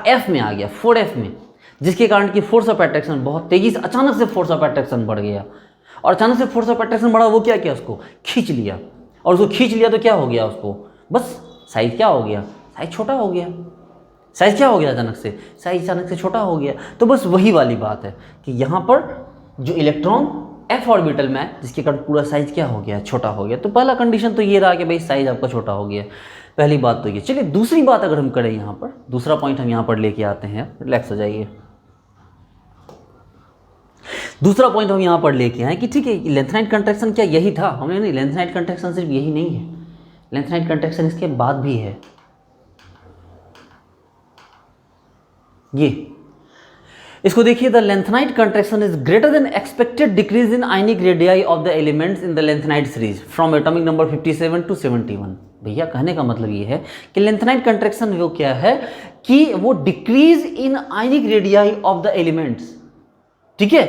f में आ गया, 4f में, जिसके कारण कि फोर्स ऑफ अट्रैक्शन बहुत तेजी से, अचानक से फोर्स ऑफ अट्रैक्शन बढ़ गया। और अचानक से फोर्स ऑफ अट्रैक्शन बढ़ा, वो क्या किया, उसको खींच लिया। और उसको खींच लिया तो क्या हो गया, उसको बस साइज क्या हो गया, साइज छोटा हो गया। साइज क्या हो गया, अचानक से साइज अचानक से छोटा हो गया। तो बस वही वाली बात है कि यहाँ पर जो इलेक्ट्रॉन f ऑर्बिटल में है, जिसके कारण पूरा साइज क्या हो गया, छोटा हो गया। तो पहला कंडीशन तो ये रहा कि भाई साइज आपका छोटा हो गया, पहली बात तो ये। चलिए दूसरी बात अगर हम करें, यहाँ पर दूसरा पॉइंट हम यहाँ पर लेके आते हैं, रिलैक्स हो जाइए। दूसरा पॉइंट हम यहाँ पर लेके आए कि ठीक है, लेंथेनाइट कंट्रैक्शन क्या यही था, हमने नहीं, लेंथेनाइट कंट्रैक्शन सिर्फ यही नहीं है, लेंथेनाइट कंट्रैक्शन इसके बाद भी है। ये इसको देखिए, the lanthanide contraction is greater than expected decrease in ionic radii of the elements in the lanthanide series from atomic number 57 to 71। भैया कहने का मतलब ये है कि लेंथेनाइट कंट्रैक्शन वो क्या है कि वो decrease in ionic radii of the elements. ठीक है,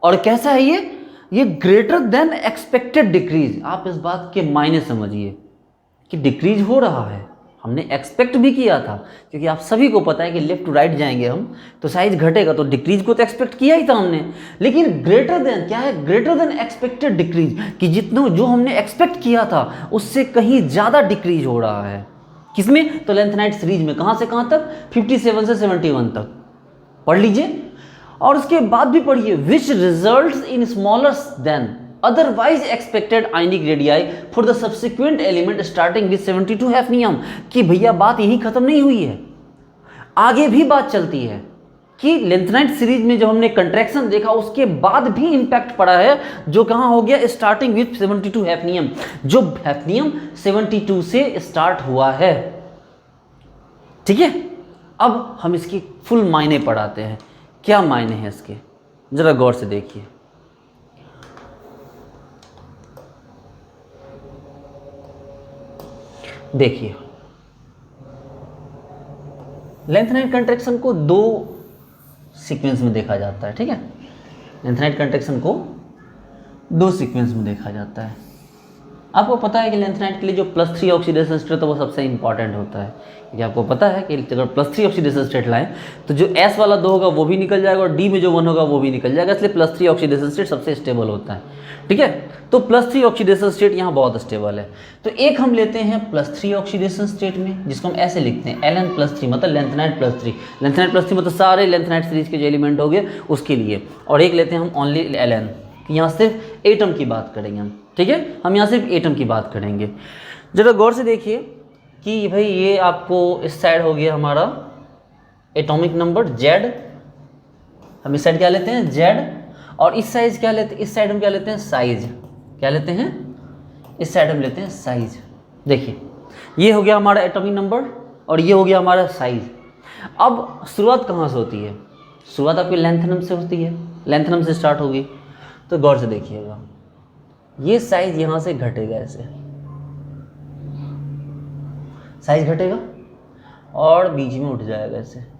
और कैसा है ये ग्रेटर देन एक्सपेक्टेड डिक्रीज। आप इस बात के मायने समझिए कि डिक्रीज हो रहा है, हमने एक्सपेक्ट भी किया था, क्योंकि आप सभी को पता है कि लेफ्ट टू राइट जाएंगे हम तो साइज घटेगा, तो डिक्रीज को तो एक्सपेक्ट किया ही था हमने। लेकिन ग्रेटर देन क्या है, ग्रेटर देन एक्सपेक्टेड डिक्रीज, कि जितना जो हमने एक्सपेक्ट किया था उससे कहीं ज़्यादा डिक्रीज हो रहा है। किसमें, तो लेंथेनाइट सीरीज में। कहाँ से कहाँ तक, 57 से 71 तक पढ़ लीजिए। और उसके बाद भी पढ़िए, which results in smaller than otherwise expected ionic radii for the subsequent element starting with 72 hafnium. कि भैया बात यही खत्म नहीं हुई है, आगे भी बात चलती है कि लेंथेनाइट सीरीज में जब हमने कंट्रैक्शन देखा उसके बाद भी इंपैक्ट पड़ा है, जो कहाँ हो गया, स्टार्टिंग विथ 72 हैफनियम, जो हैफनियम 72 से स्टार्ट हुआ है। ठीक है, अब हम इसकी फुल मायने पढ़ाते हैं। क्या मायने हैं इसके, जरा गौर से देखिए। देखिए, लेंथेनाइट कंट्रैक्शन को दो सीक्वेंस में देखा जाता है। ठीक है, लेंथेनाइट कंट्रैक्शन को दो सीक्वेंस में देखा जाता है। आपको पता है कि लेंथेनाइट के लिए जो +3 ऑक्सीडेशन स्टेट है वो सबसे इंपॉर्टेंट होता है, क्योंकि आपको पता है कि अगर +3 ऑक्सीडेशन स्टेट लाएं तो जो S वाला 2 होगा वो भी निकल जाएगा और D में जो 1 होगा वो भी निकल जाएगा, इसलिए +3 ऑक्सीडेशन स्टेट सबसे स्टेबल होता है। ठीक है, तो +3 ऑक्सीडेशन स्टेट यहाँ बहुत स्टेबल है। तो एक हम लेते हैं +3 ऑक्सीडेशन स्टेट में, जिसको हम ऐसे लिखते हैं Ln+3, मतलब लेंथेनाइट +3। लेंथेनाइट +3 मतलब सारे लेंथेनाइट सीरीज के जो एलिमेंट हो गए उसके लिए। और एक लेते हैं हम ओनली Ln, यहाँ सिर्फ एटम की बात करेंगे हम। ठीक है, हम यहाँ सिर्फ एटम की बात करेंगे। जरा गौर से देखिए कि भाई ये आपको इस साइड हो गया हमारा एटॉमिक नंबर Z, हम इस साइड क्या लेते हैं Z, और इस साइज क्या लेते हैं, इस साइड हम क्या लेते हैं साइज, क्या लेते हैं इस साइड हम लेते हैं साइज। देखिए ये हो गया हमारा एटॉमिक नंबर और ये हो गया हमारा साइज। अब शुरुआत कहाँ से होती है, शुरुआत आपकी लेंथनम से होती है, लेंथनम से स्टार्ट होगी। तो गौर से देखिएगा ये साइज यहाँ से घटेगा, ऐसे साइज घटेगा और बीच में उठ जाएगा ऐसे।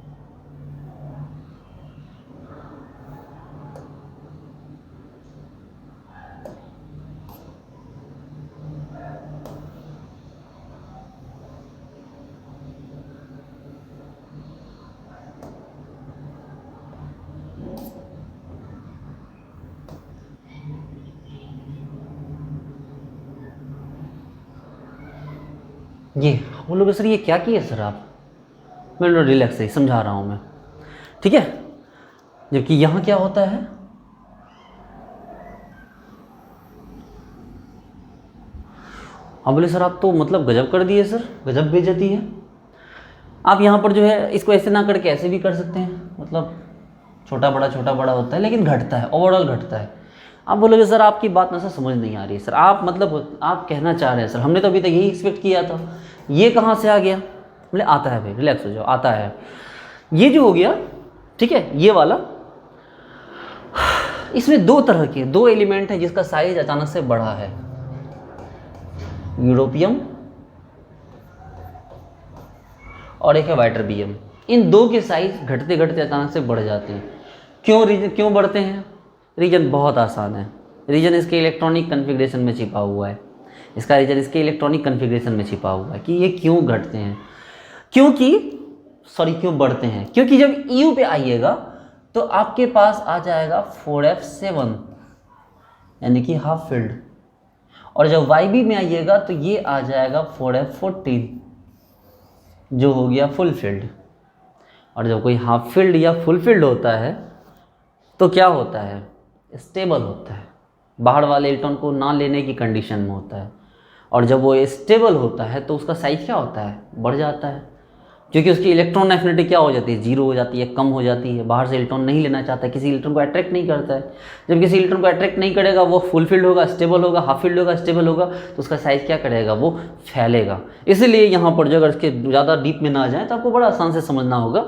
ये बोलोगे सर ये क्या किया सर आप, मैं रिलैक्स है समझा रहा हूँ मैं। ठीक है, जबकि यहाँ क्या होता है, हाँ बोले सर आप तो मतलब गजब कर दिए सर, गजब बेइज्जती है। आप यहाँ पर जो है इसको ऐसे ना करके ऐसे भी कर सकते हैं, मतलब छोटा बड़ा होता है लेकिन घटता है, ओवरऑल घटता है। आप बोलोगे सर आपकी बात ना सर समझ नहीं आ रही है सर, आप मतलब आप कहना चाह रहे हैं सर हमने तो अभी तक यही एक्सपेक्ट किया था, ये कहाँ से आ गया। बोले आता है भाई रिलैक्स हो जाओ, आता है। ये जो हो गया ठीक है ये वाला, इसमें दो तरह के दो एलिमेंट है जिसका साइज अचानक से बढ़ा है, यूरोपियम और एक है वाइटरबियम। इन दो के साइज घटते घटते अचानक से बढ़ जाते हैं। क्यों रीजन, क्यों बढ़ते हैं, रीजन बहुत आसान है, रीजन इसके इलेक्ट्रॉनिक कन्फिग्रेशन में छिपा हुआ है। इसका रीजन इसके इलेक्ट्रॉनिक कन्फिग्रेशन में छिपा हुआ है कि ये क्यों घटते हैं, क्यों बढ़ते हैं। क्योंकि जब EU पे आइएगा तो आपके पास आ जाएगा 4f7 यानी कि हाफ फील्ड, और जब YB में आइएगा तो ये आ जाएगा 4f14 जो हो गया फुल फील्ड। और जब कोई हाफ फील्ड या फुल फील्ड होता है तो क्या होता है, स्टेबल होता है, बाहर वाले इलेक्ट्रॉन को ना लेने की कंडीशन में होता है। और जब वो स्टेबल होता है तो उसका साइज क्या होता है, बढ़ जाता है, क्योंकि उसकी इलेक्ट्रॉन एफिनिटी क्या हो जाती है, जीरो हो जाती है, कम हो जाती है। बाहर से इलेक्ट्रॉन नहीं लेना चाहता, किसी इलेक्ट्रॉन को अट्रैक्ट नहीं करता है। जब किसी इलेक्ट्रॉन को अट्रैक्ट नहीं करेगा, वो फुल फील्ड होगा, स्टेबल होगा, हाफ फील्ड होगा, स्टेबल होगा, तो उसका साइज क्या करेगा, वो फैलेगा। इसलिए यहाँ पर जो अगर इसके ज़्यादा डीप में ना जाए तो आपको बड़ा आसान से समझना होगा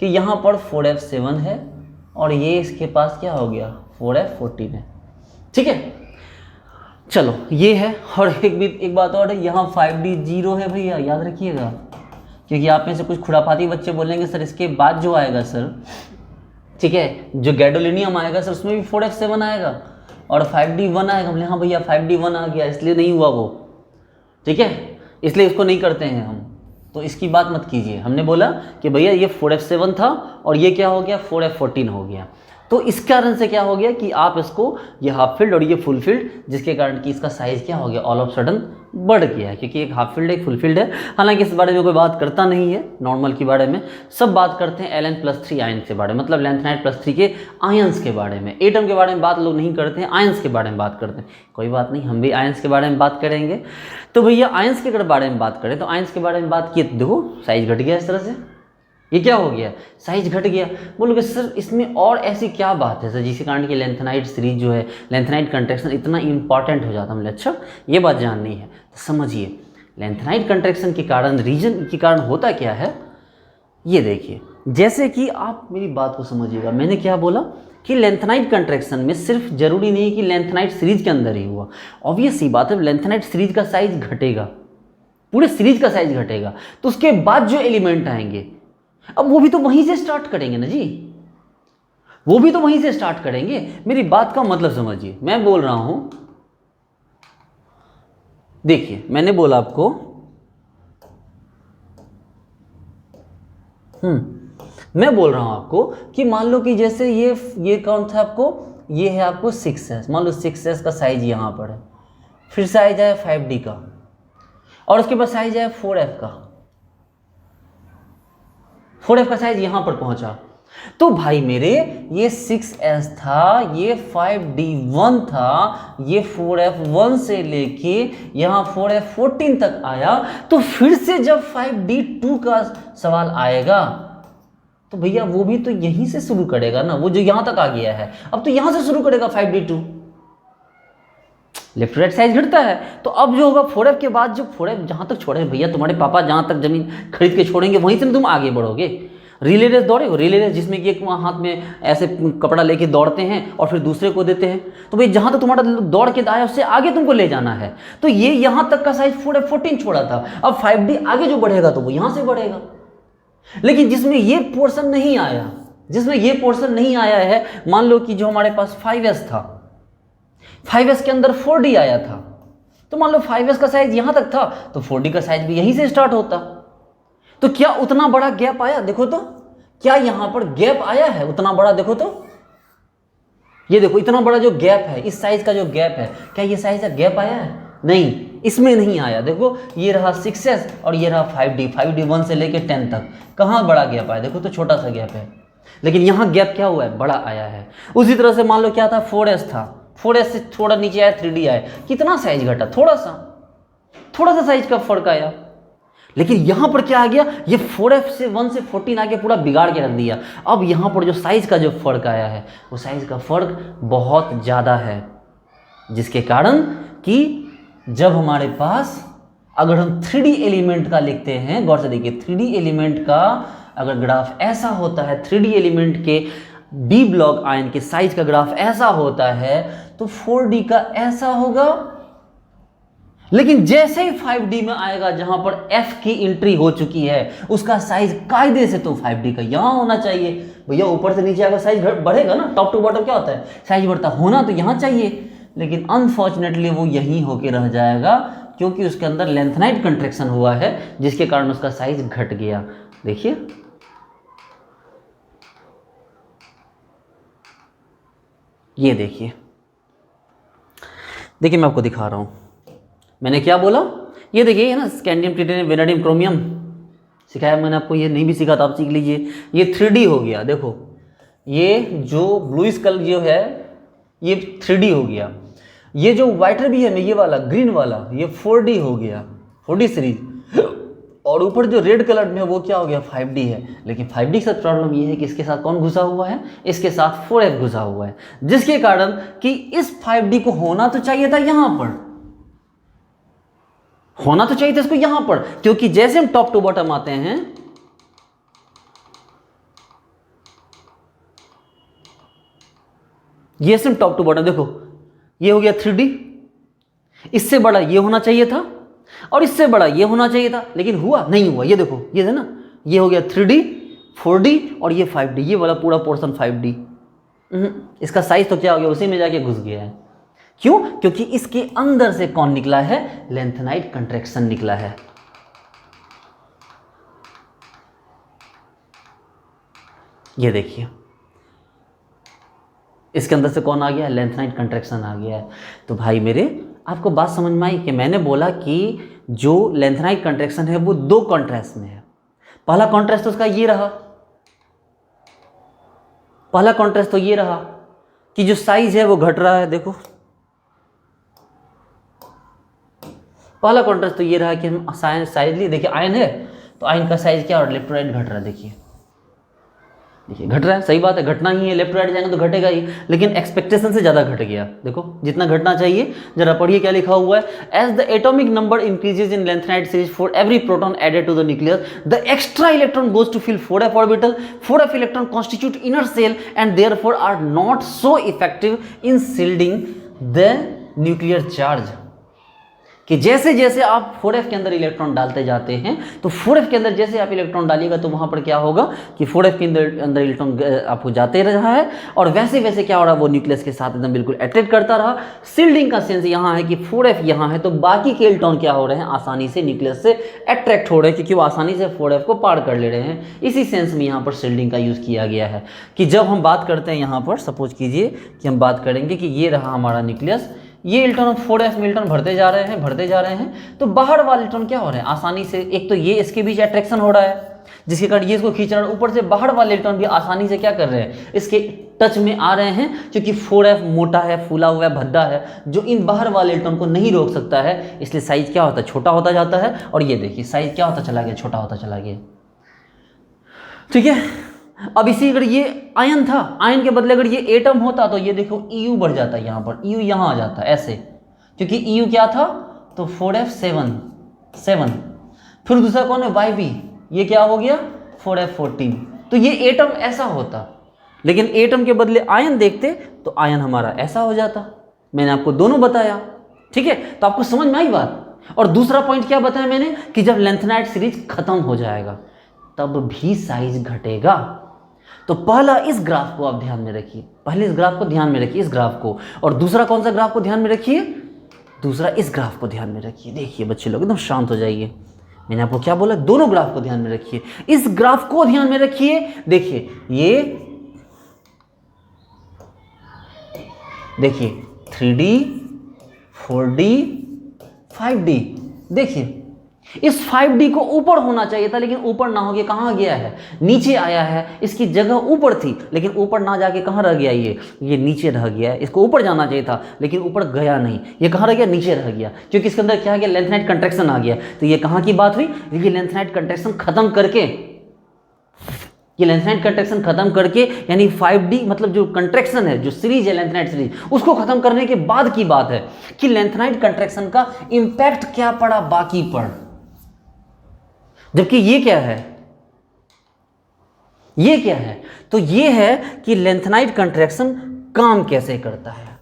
कि यहाँ पर 4f7 है और ये इसके पास क्या हो गया 4f14 है। ठीक है, चलो ये है। और एक बात और है, यहाँ 5d 0 है भैया, याद रखिएगा, क्योंकि आप में से कुछ खुरापाती बच्चे बोलेंगे सर इसके बाद जो आएगा सर, ठीक है, जो गैडोलिनियम आएगा सर उसमें भी 4f7 आएगा और 5d 1 आएगा। बोले हाँ भैया 5d 1 आ गया, इसलिए नहीं हुआ वो, ठीक है, इसलिए इसको नहीं करते हैं हम, तो इसकी बात मत कीजिए। हमने बोला कि भैया ये 4f7 था और ये क्या हो गया 4f14 हो गया। तो इस कारण से क्या हो गया कि आप इसको, ये हाफ फील्ड और ये फुल फील्ड, जिसके कारण कि इसका साइज क्या हो गया ऑल ऑफ सडन बढ़ गया है, क्योंकि एक हाफ फील्ड एक फुल फील्ड है। हालांकि इस बारे में कोई बात करता नहीं है, नॉर्मल के बारे में सब बात करते हैं Ln+3 आयंस के बारे में, मतलब लेंथेनाइट +3 के आयंस के बारे में। एटम के बारे में बात लोग नहीं करते हैं, आयंस के बारे में बात करते हैं। कोई बात नहीं, हम भी आयंस के बारे में बात करेंगे। तो भैया आयंस के अगर बारे में बात करें तो आयंस के बारे में बात की तो देखो साइज घट गया, इस तरह से ये क्या हो गया, साइज घट गया। बोलोगे सर इसमें और ऐसी क्या बात है सर जिसके कारण कि लेंथेनाइट सीरीज जो है, लेंथेनाइट कंट्रैक्शन इतना इंपॉर्टेंट हो जाता है। मतलब अच्छा ये बात जाननी है तो समझिए, लेंथेनाइट कंट्रैक्शन के कारण, रीजन के कारण होता क्या है, ये देखिए। जैसे कि आप मेरी बात को समझिएगा, मैंने क्या बोला कि लेंथेनाइट कंट्रैक्शन में सिर्फ जरूरी नहीं है कि लेंथेनाइट सीरीज के अंदर ही हुआ। ऑब्वियस सी बात है, लेंथेनाइट सीरीज का साइज घटेगा, पूरे सीरीज का साइज घटेगा, तो उसके बाद जो एलिमेंट आएंगे अब वो भी तो वहीं से स्टार्ट करेंगे ना जी। वो भी तो वहीं से स्टार्ट करेंगे। मेरी बात का मतलब समझिए, मैं बोल रहा हूं, देखिए मैंने बोला आपको मैं बोल रहा हूं आपको कि मान लो कि जैसे ये कौन था आपको, ये है आपको 6s, मान लो 6s का साइज यहां पर है, फिर साइज आया 5D का, और उसके बाद साइज आया 4F का, 4F का साइज यहां पर पहुंचा। तो भाई मेरे ये 6s था, ये 5D1 था, ये 4F1 से लेके यहाँ 4F14 तक आया। तो फिर से जब 5D2 का सवाल आएगा तो भैया वो भी तो यहीं से शुरू करेगा ना, वो जो यहां तक आ गया है अब तो यहां से शुरू करेगा 5D2। लेफ्ट राइट साइज घटता है, तो अब जो होगा 4F के बाद जो 4F जहां तक छोड़े भैया, तुम्हारे पापा जहां तक जमीन खरीद के छोड़ेंगे वहीं से तुम आगे बढ़ोगे। रिले रेस दौड़े हो, रिले रेस जिसमें कि एक हाथ में ऐसे कपड़ा लेके दौड़ते हैं और फिर दूसरे को देते हैं, तो भाई जहां तक तुम्हारा दौड़ के आया उससे आगे तुमको ले जाना है। तो ये यहां तक का साइज 4F14 छोड़ा था, अब 5D आगे जो बढ़ेगा तो वो यहां से बढ़ेगा। लेकिन जिसमें ये पोर्शन नहीं आया, जिसमें ये पोर्शन नहीं आया है, मान लो कि जो हमारे पास 5S था, 5S के अंदर 4D आया था, तो मान लो 5S का साइज यहां तक था तो 4D का साइज भी यहीं से स्टार्ट होता। तो क्या उतना बड़ा गैप आया? देखो तो क्या यहां पर गैप आया है उतना बड़ा? देखो तो ये देखो इतना बड़ा जो गैप है, इस साइज का जो गैप है, क्या ये साइज का गैप आया है? नहीं, इसमें नहीं आया। देखो ये रहा 6S और ये रहा 5D, 5D1 से लेके 10 तक, कहां बड़ा गैप आया? देखो तो छोटा सा गैप है, लेकिन यहां गैप क्या हुआ है? बड़ा आया है। उसी तरह से मान लो क्या था, 4S था, 4S से थोड़ा नीचे आया 3D आया, कितना साइज घटा? थोड़ा सा साइज का फर्क आया। लेकिन यहां पर क्या आ गया, ये 4F से 1 से 14 आके पूरा बिगाड़ के रख दिया। अब यहां पर जो साइज का जो फर्क आया है वो साइज का फर्क बहुत ज़्यादा है, जिसके कारण कि जब हमारे पास अगर हम 3D एलिमेंट का लिखते हैं, गौर से देखिए 3D एलिमेंट का अगर ग्राफ ऐसा होता है, 3D एलिमेंट के B ब्लॉक आयन के साइज का ग्राफ ऐसा होता है तो 4D का ऐसा होगा। लेकिन जैसे ही 5D में आएगा जहां पर F की एंट्री हो चुकी है, उसका साइज कायदे से तो 5D का यहां होना चाहिए। भैया ऊपर से नीचे आएगा साइज बढ़ेगा ना, टॉप टू बॉटम क्या होता है, साइज बढ़ता, होना तो यहां चाहिए। लेकिन अनफॉर्चुनेटली वो यहीं होके रह जाएगा क्योंकि उसके अंदर लेंथनाइट कंट्रैक्शन हुआ है, जिसके कारण उसका साइज घट गया। देखिए ये देखिए मैं आपको दिखा रहा हूं, मैंने क्या बोला, ये देखिए ना, स्कैंडियम, टिटेनियम, वेनेडियम, क्रोमियम सिखाया मैंने आपको, ये नहीं भी सीखा तो आप सीख लीजिए। ये 3D हो गया, देखो ये जो ब्लूइश कलर जो है ये 3D हो गया। ये जो वाइटर भी है, ये वाला ग्रीन वाला, ये 4D हो गया, 4D सीरीज। और ऊपर जो रेड कलर में है वो क्या हो गया, 5D है। लेकिन 5D के साथ प्रॉब्लम ये है कि इसके साथ कौन घुसा हुआ है, इसके साथ 4F घुसा हुआ है, जिसके कारण कि इस 5D को होना तो चाहिए था यहां पर, होना तो चाहिए था इसको यहां पर, क्योंकि जैसे हम टॉप टू बॉटम आते हैं, ये सिर्फ टॉप टू बॉटम, देखो ये हो गया 3D, इससे बड़ा ये होना चाहिए था और इससे बड़ा ये होना चाहिए था, लेकिन हुआ नहीं हुआ। ये देखो ये है ना, ये हो गया 3D, 4D और ये 5D, ये वाला पूरा पोर्शन 5D। इसका साइज तो क्या हो गया, उसी में जाके घुस गया है। क्यों? क्योंकि इसके अंदर से कौन निकला है, लेंथनाइट कंट्रैक्शन निकला है। ये देखिए इसके अंदर से कौन आ गया, लेंथनाइट कंट्रैक्शन आ गया है। तो भाई मेरे आपको बात समझ में आई कि मैंने बोला कि जो लेंथनाइट कंट्रैक्शन है वो दो कॉन्ट्रास्ट में है। पहला कॉन्ट्रास्ट तो उसका ये रहा, पहला कॉन्ट्रास्ट तो ये रहा कि जो साइज है वो घट रहा है। देखो पहला कॉन्ट्रास्ट तो ये रहा कि हम साइज लिए, देखिए आयन है तो आयन का साइज क्या और लेफ्ट राइट घट रहा है। देखिए घट रहा है, सही बात है, घटना ही है, लेफ्ट राइट जाएंगे तो घटेगा ही, लेकिन एक्सपेक्टेशन से ज़्यादा घट गया। देखो जितना घटना चाहिए, जरा पढ़िए क्या लिखा हुआ है, as the atomic number increases in lanthanide series for every proton added to the nucleus the extra electron goes to fill 4f orbital. 4f electron constitute inner shell and therefore are not so effective in shielding the nuclear charge. कि जैसे जैसे आप 4f के अंदर इलेक्ट्रॉन डालते जाते हैं तो 4f के अंदर जैसे आप इलेक्ट्रॉन डालिएगा तो वहाँ पर क्या होगा कि 4f के अंदर इलेक्ट्रॉन आपको जाते रहा है और वैसे वैसे क्या हो रहा है, वो न्यूक्लियस के साथ एकदम बिल्कुल अट्रैक्ट करता रहा। सील्डिंग का सेंस यहाँ है कि 4f यहाँ है तो बाकी के इलेक्ट्रॉन क्या हो रहे हैं, आसानी से न्यूक्लियस से अट्रैक्ट हो रहे हैं क्योंकि वो आसानी से 4f को पार कर ले रहे हैं। इसी सेंस में यहाँ पर सील्डिंग का यूज़ किया गया है कि जब हम बात करते हैं यहाँ पर, सपोज कीजिए कि हम बात करेंगे कि ये रहा हमारा न्यूक्लियस, ये इलेक्ट्रॉन 4f में इलेक्ट्रॉन भरते जा रहे हैं तो बाहर वाले इलेक्ट्रॉन क्या हो रहे हैं, आसानी से, एक तो ये इसके बीच अट्रैक्शन हो रहा है जिसके कारण ये इसको खींच रहा है, ऊपर से बाहर वाले इलेक्ट्रॉन भी आसानी से क्या कर रहे हैं, इसके टच में आ रहे हैं क्योंकि 4f मोटा है, फूला हुआ है, भद्दा है, जो इन बाहर वाले इलेक्ट्रॉन को नहीं रोक सकता है, इसलिए साइज क्या होता है, छोटा होता जाता है। और ये देखिए साइज क्या होता चला गया, छोटा होता चला गया। ठीक है, अब इसी अगर ये आयन था, आयन के बदले अगर ये एटम होता तो ये देखो EU बढ़ जाता है, यहाँ पर EU यहाँ आ जाता ऐसे, क्योंकि EU क्या था तो 4f7, फिर दूसरा कौन है YB, ये क्या हो गया 4f14, तो ये एटम ऐसा होता, लेकिन एटम के बदले आयन देखते तो आयन हमारा ऐसा हो जाता। मैंने आपको दोनों बताया, ठीक है, तो आपको समझ में आई बात। और दूसरा पॉइंट क्या बताया मैंने कि जब लेंथेनाइट सीरीज खत्म हो जाएगा तब भी साइज घटेगा। तो पहला इस ग्राफ को आप ध्यान में रखिए, पहले इस ग्राफ को ध्यान में रखिए, इस ग्राफ को, और दूसरा कौन सा ग्राफ को ध्यान में रखिए, दूसरा इस ग्राफ को ध्यान में रखिए। देखिए बच्चे लोग एकदम शांत हो जाइए, मैंने आपको क्या बोला, दोनों ग्राफ को ध्यान में रखिए, इस ग्राफ को ध्यान में रखिए। देखिए ये देखिए 3D 4D 5D, देखिए इस 5D को ऊपर होना चाहिए था लेकिन ऊपर ना हो गया, कहाँ गया है, नीचे आया है। इसकी जगह ऊपर थी लेकिन ऊपर ना जाके कहाँ रह गया, ये नीचे रह गया है। इसको ऊपर जाना चाहिए था लेकिन ऊपर गया नहीं, ये कहाँ रह गया, नीचे रह गया, क्योंकि इसके अंदर क्या आ गया, लेंथेनाइट कंट्रैक्शन आ गया। तो ये कहाँ की बात हुई, ये लेंथेनाइट कंट्रैक्शन खत्म करके, ये लेंथेनाइट कंट्रैक्शन खत्म करके, यानी 5D मतलब जो कंट्रैक्शन है, जो सीरीज है लेंथेनाइट सीरीज, उसको खत्म करने के बाद की बात है कि लेंथेनाइट कंट्रैक्शन का इंपैक्ट क्या पड़ा बाकी पर। जबकि ये क्या है, ये क्या है, तो ये है कि लेंथेनाइट कंट्रैक्शन काम कैसे करता है।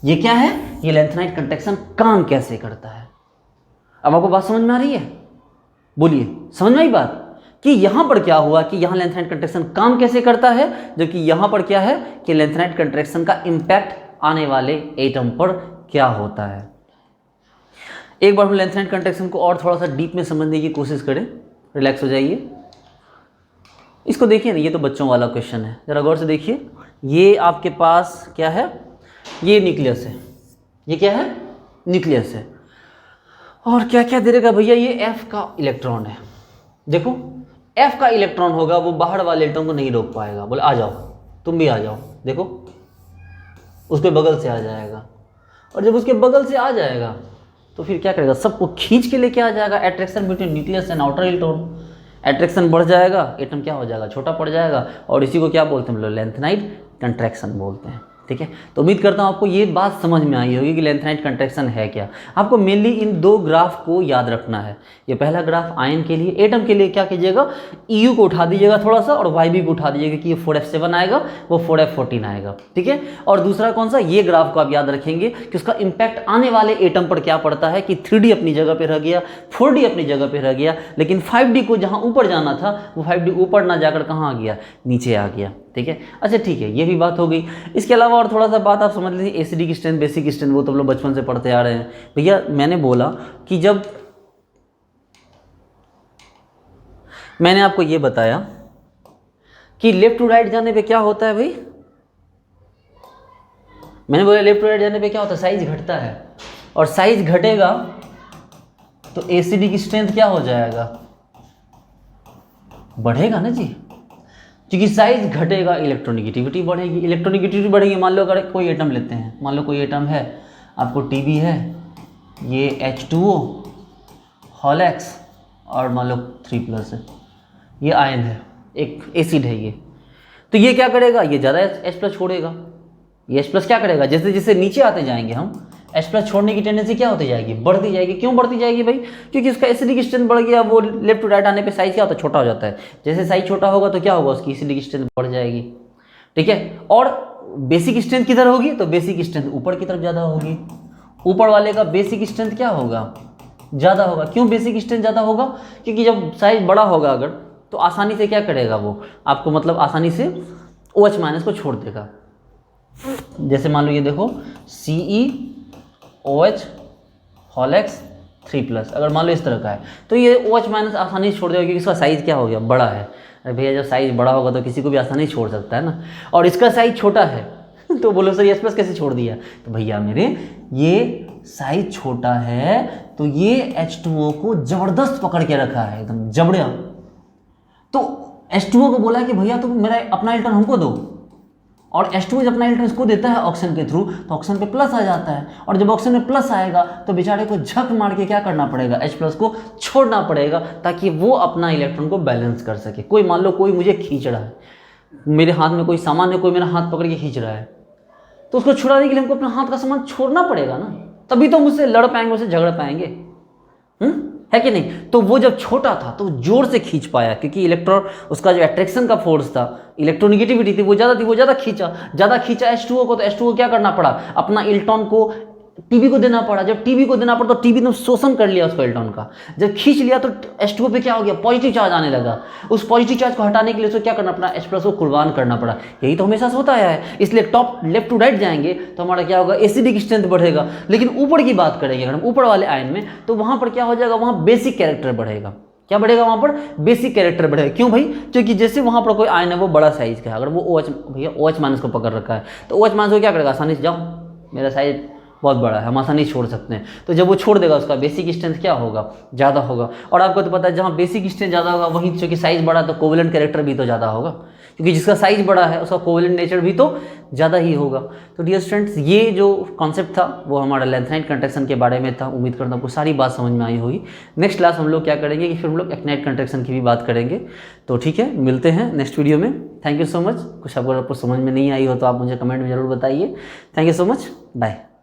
ये क्या है, ये लेंथेनाइट कंट्रैक्शन काम कैसे करता है। अब आपको बात समझ में आ रही है, बोलिए समझ में आई बात कि यहां पर क्या हुआ कि यहां लेंथेनाइट कंट्रैक्शन काम कैसे करता है, जबकि यहां पर क्या है कि लेंथेनाइट कंट्रैक्शन का इंपैक्ट आने वाले एटम पर क्या होता है। एक बार हम लेंथेनाइट कंट्रैक्शन को और थोड़ा सा डीप में समझने की कोशिश करें, रिलैक्स हो जाइए। इसको देखिए ना, ये तो बच्चों वाला क्वेश्चन है, जरा गौर से देखिए। ये आपके पास क्या है, ये न्यूक्लियस है, ये क्या है, न्यूक्लियस है, और क्या क्या दे देगा भैया, ये F का इलेक्ट्रॉन है। देखो F का इलेक्ट्रॉन होगा, वो बाहर वाले इलेक्ट्रॉन को नहीं रोक पाएगा, बोले आ जाओ तुम भी आ जाओ, देखो उसके बगल से आ जाएगा, और जब उसके बगल से आ जाएगा तो फिर क्या करेगा, सबको खींच के लेके आ जाएगा। Attraction between nucleus and outer electron, attraction बढ़ जाएगा, एटम क्या हो जाएगा, छोटा पड़ जाएगा, और इसी को क्या बोलते हैं, लेंथेनाइट कंट्रैक्शन बोलते हैं। ठीक है, तो उम्मीद करता हूँ आपको ये बात समझ में आई होगी कि लेंथेनाइट कंट्रैक्शन है क्या। आपको मेनली इन दो ग्राफ को याद रखना है। ये पहला ग्राफ आयन के लिए, एटम के लिए क्या कीजिएगा, EU को उठा दीजिएगा थोड़ा सा, और YB को उठा दीजिएगा कि ये 4f7 आएगा, वो 4f14 आएगा। ठीक है, और दूसरा कौन सा, ये ग्राफ को आप याद रखेंगे कि उसका इंपैक्ट आने वाले एटम पर क्या पड़ता है कि 3D अपनी जगह पर रह गया, 4D अपनी जगह पर रह गया, लेकिन 5D को जहाँ ऊपर जाना था वो 5D ऊपर ना जाकर कहाँ आ गया, नीचे आ गया। ठीक है, अच्छा ठीक है, ये भी बात हो गई। इसके अलावा और थोड़ा सा बात आप समझ लीजिए, एसिडिक स्ट्रेंथ, बेसिक स्ट्रेंथ, वो तो हम लोग बचपन से पढ़ते आ रहे हैं भैया। मैंने बोला कि जब मैंने आपको ये बताया कि लेफ्ट टू राइट जाने पे क्या होता है भाई, मैंने बोला लेफ्ट टू राइट जाने पे क्या होता है, साइज घटता है, और साइज घटेगा तो एसिडिक स्ट्रेंथ क्या हो जाएगा, बढ़ेगा ना जी, क्योंकि साइज घटेगा इलेक्ट्रोनेगेटिविटी बढ़ेगी। इलेक्ट्रोनेगेटिविटी बढ़ेगी, मान लो अगर कोई एटम लेते हैं, मान लो कोई एटम है, आपको Tb है, ये H2O हॉलेक्स, और मान लो 3+ है, ये आयन है, एक एसिड है ये, तो ये क्या करेगा, ये ज़्यादा H+ छोड़ेगा। ये H+ क्या करेगा, जैसे जैसे नीचे आते जाएंगे हम, H+ छोड़ने की टेंडेंसी क्या होती जाएगी, बढ़ती जाएगी। क्यों बढ़ती जाएगी भाई, क्योंकि उसका एसिडिक स्ट्रेंथ बढ़ गया, वो लेफ्ट टू राइट आने पे साइज क्या होता है, छोटा हो जाता है। जैसे साइज छोटा होगा तो क्या होगा, उसकी एसिडिक स्ट्रेंथ बढ़ जाएगी। ठीक है, और बेसिक स्ट्रेंथ किधर होगी, तो बेसिक स्ट्रेंथ ऊपर की तरफ ज़्यादा होगी, ऊपर वाले का बेसिक स्ट्रेंथ क्या होगा, ज़्यादा होगा। क्यों बेसिक स्ट्रेंथ ज़्यादा होगा, क्योंकि जब साइज बड़ा होगा अगर, तो आसानी से क्या करेगा वो आपको, मतलब आसानी से OH माइनस को छोड़ देगा। जैसे मान लो ये देखो CeOH होल X 3+, अगर मान लो इस तरह का है तो ये OH माइनस आसानी से छोड़ देगा, क्योंकि इसका साइज़ क्या हो गया, बड़ा है। अरे भैया जब साइज़ बड़ा होगा तो किसी को भी आसानी से छोड़ सकता है ना, और इसका साइज़ छोटा है तो बोलो सर H+ कैसे छोड़ दिया, तो भैया मेरे ये साइज छोटा है तो ये H2O को ज़बरदस्त पकड़ के रखा है, एकदम जबड़िया। तो H2O को बोला कि भैया तुम मेरा अपना इलेक्ट्रॉन हमको दो, और H2O जब अपना इलेक्ट्रॉन इसको देता है ऑक्सीजन के थ्रू, तो ऑक्सीजन पे प्लस आ जाता है, और जब ऑक्सीजन में प्लस आएगा तो बेचारे को झक मार के क्या करना पड़ेगा, H+ को छोड़ना पड़ेगा, ताकि वो अपना इलेक्ट्रॉन को बैलेंस कर सके। कोई मान लो कोई मुझे खींच रहा है, मेरे हाथ में कोई सामान है, कोई मेरा हाथ पकड़ के खींच रहा है, तो उसको छुड़ाने के लिए हमको अपना हाथ का सामान छोड़ना पड़ेगा ना, तभी तो मुझसे लड़ पाएंगे, मुझसे झगड़ पाएंगे, है कि नहीं। तो वो जब छोटा था तो जोर से खींच पाया, क्योंकि इलेक्ट्रॉन, उसका जो अट्रैक्शन का फोर्स था, इलेक्ट्रोनिगेटिविटी थी, वो ज़्यादा थी, वो ज़्यादा खींचा H2O को, तो H2O क्या करना पड़ा, अपना इलेक्ट्रॉन को टीबी को देना पड़ा। जब टीबी को देना पड़ा तो टीबी ने शोषण कर लिया उसको इलेक्ट्रॉन का, जब खींच लिया तो H2O पे क्या हो गया, पॉजिटिव चार्ज आने लगा। उस पॉजिटिव चार्ज को हटाने के लिए उसको क्या करना पड़ा, H+ को कुर्बान करना पड़ा। यही तो हमेशा से होता आया है। इसलिए टॉप लेफ्ट टू राइट जाएंगे तो हमारा क्या होगा, एसिडिक स्ट्रेंथ बढ़ेगा। लेकिन ऊपर की बात करेंगे अगर हम ऊपर वाले आयन में, तो वहाँ पर क्या हो जाएगा, वहाँ बेसिक कैरेक्टर बढ़ेगा। क्या बढ़ेगा वहाँ पर, बेसिक कैरेक्टर बढ़ेगा। क्यों भाई, क्योंकि जैसे वहाँ पर कोई आयन है वो बड़ा साइज का है, अगर वो OH, भैया OH माइनस को पकड़ रखा है, तो OH माइनस को क्या करेगा, आसानी से जाओ, मेरा साइज बहुत बड़ा है, हम आसानी छोड़ सकते हैं। तो जब वो छोड़ देगा उसका बेसिक स्ट्रेंथ क्या होगा, ज़्यादा होगा। और आपको तो पता है जहाँ बेसिक स्ट्रेंथ ज़्यादा होगा वहीं चूँकि साइज़ बड़ा तो कोवेलेंट कैरेक्टर भी तो ज़्यादा होगा, क्योंकि जिसका साइज़ बड़ा है उसका कोवेलेंट नेचर भी तो ज़्यादा ही होगा। तो डियर स्टूडेंट्स, ये जो कॉन्सेप्ट था वो हमारा लैंथनाइट कंट्रैक्शन के बारे में था। उम्मीद करता हूँ आपको सारी बात समझ में आई होगी। नेक्स्ट क्लास हम लोग क्या करेंगे कि फिर हम लोग एक्टिनाइट कंट्रैक्शन की भी बात करेंगे। तो ठीक है, मिलते हैं नेक्स्ट वीडियो में। Thank you so much. कुछ अगर आपको समझ में नहीं आई हो तो आप मुझे कमेंट में ज़रूर बताइए। Thank you so much, bye.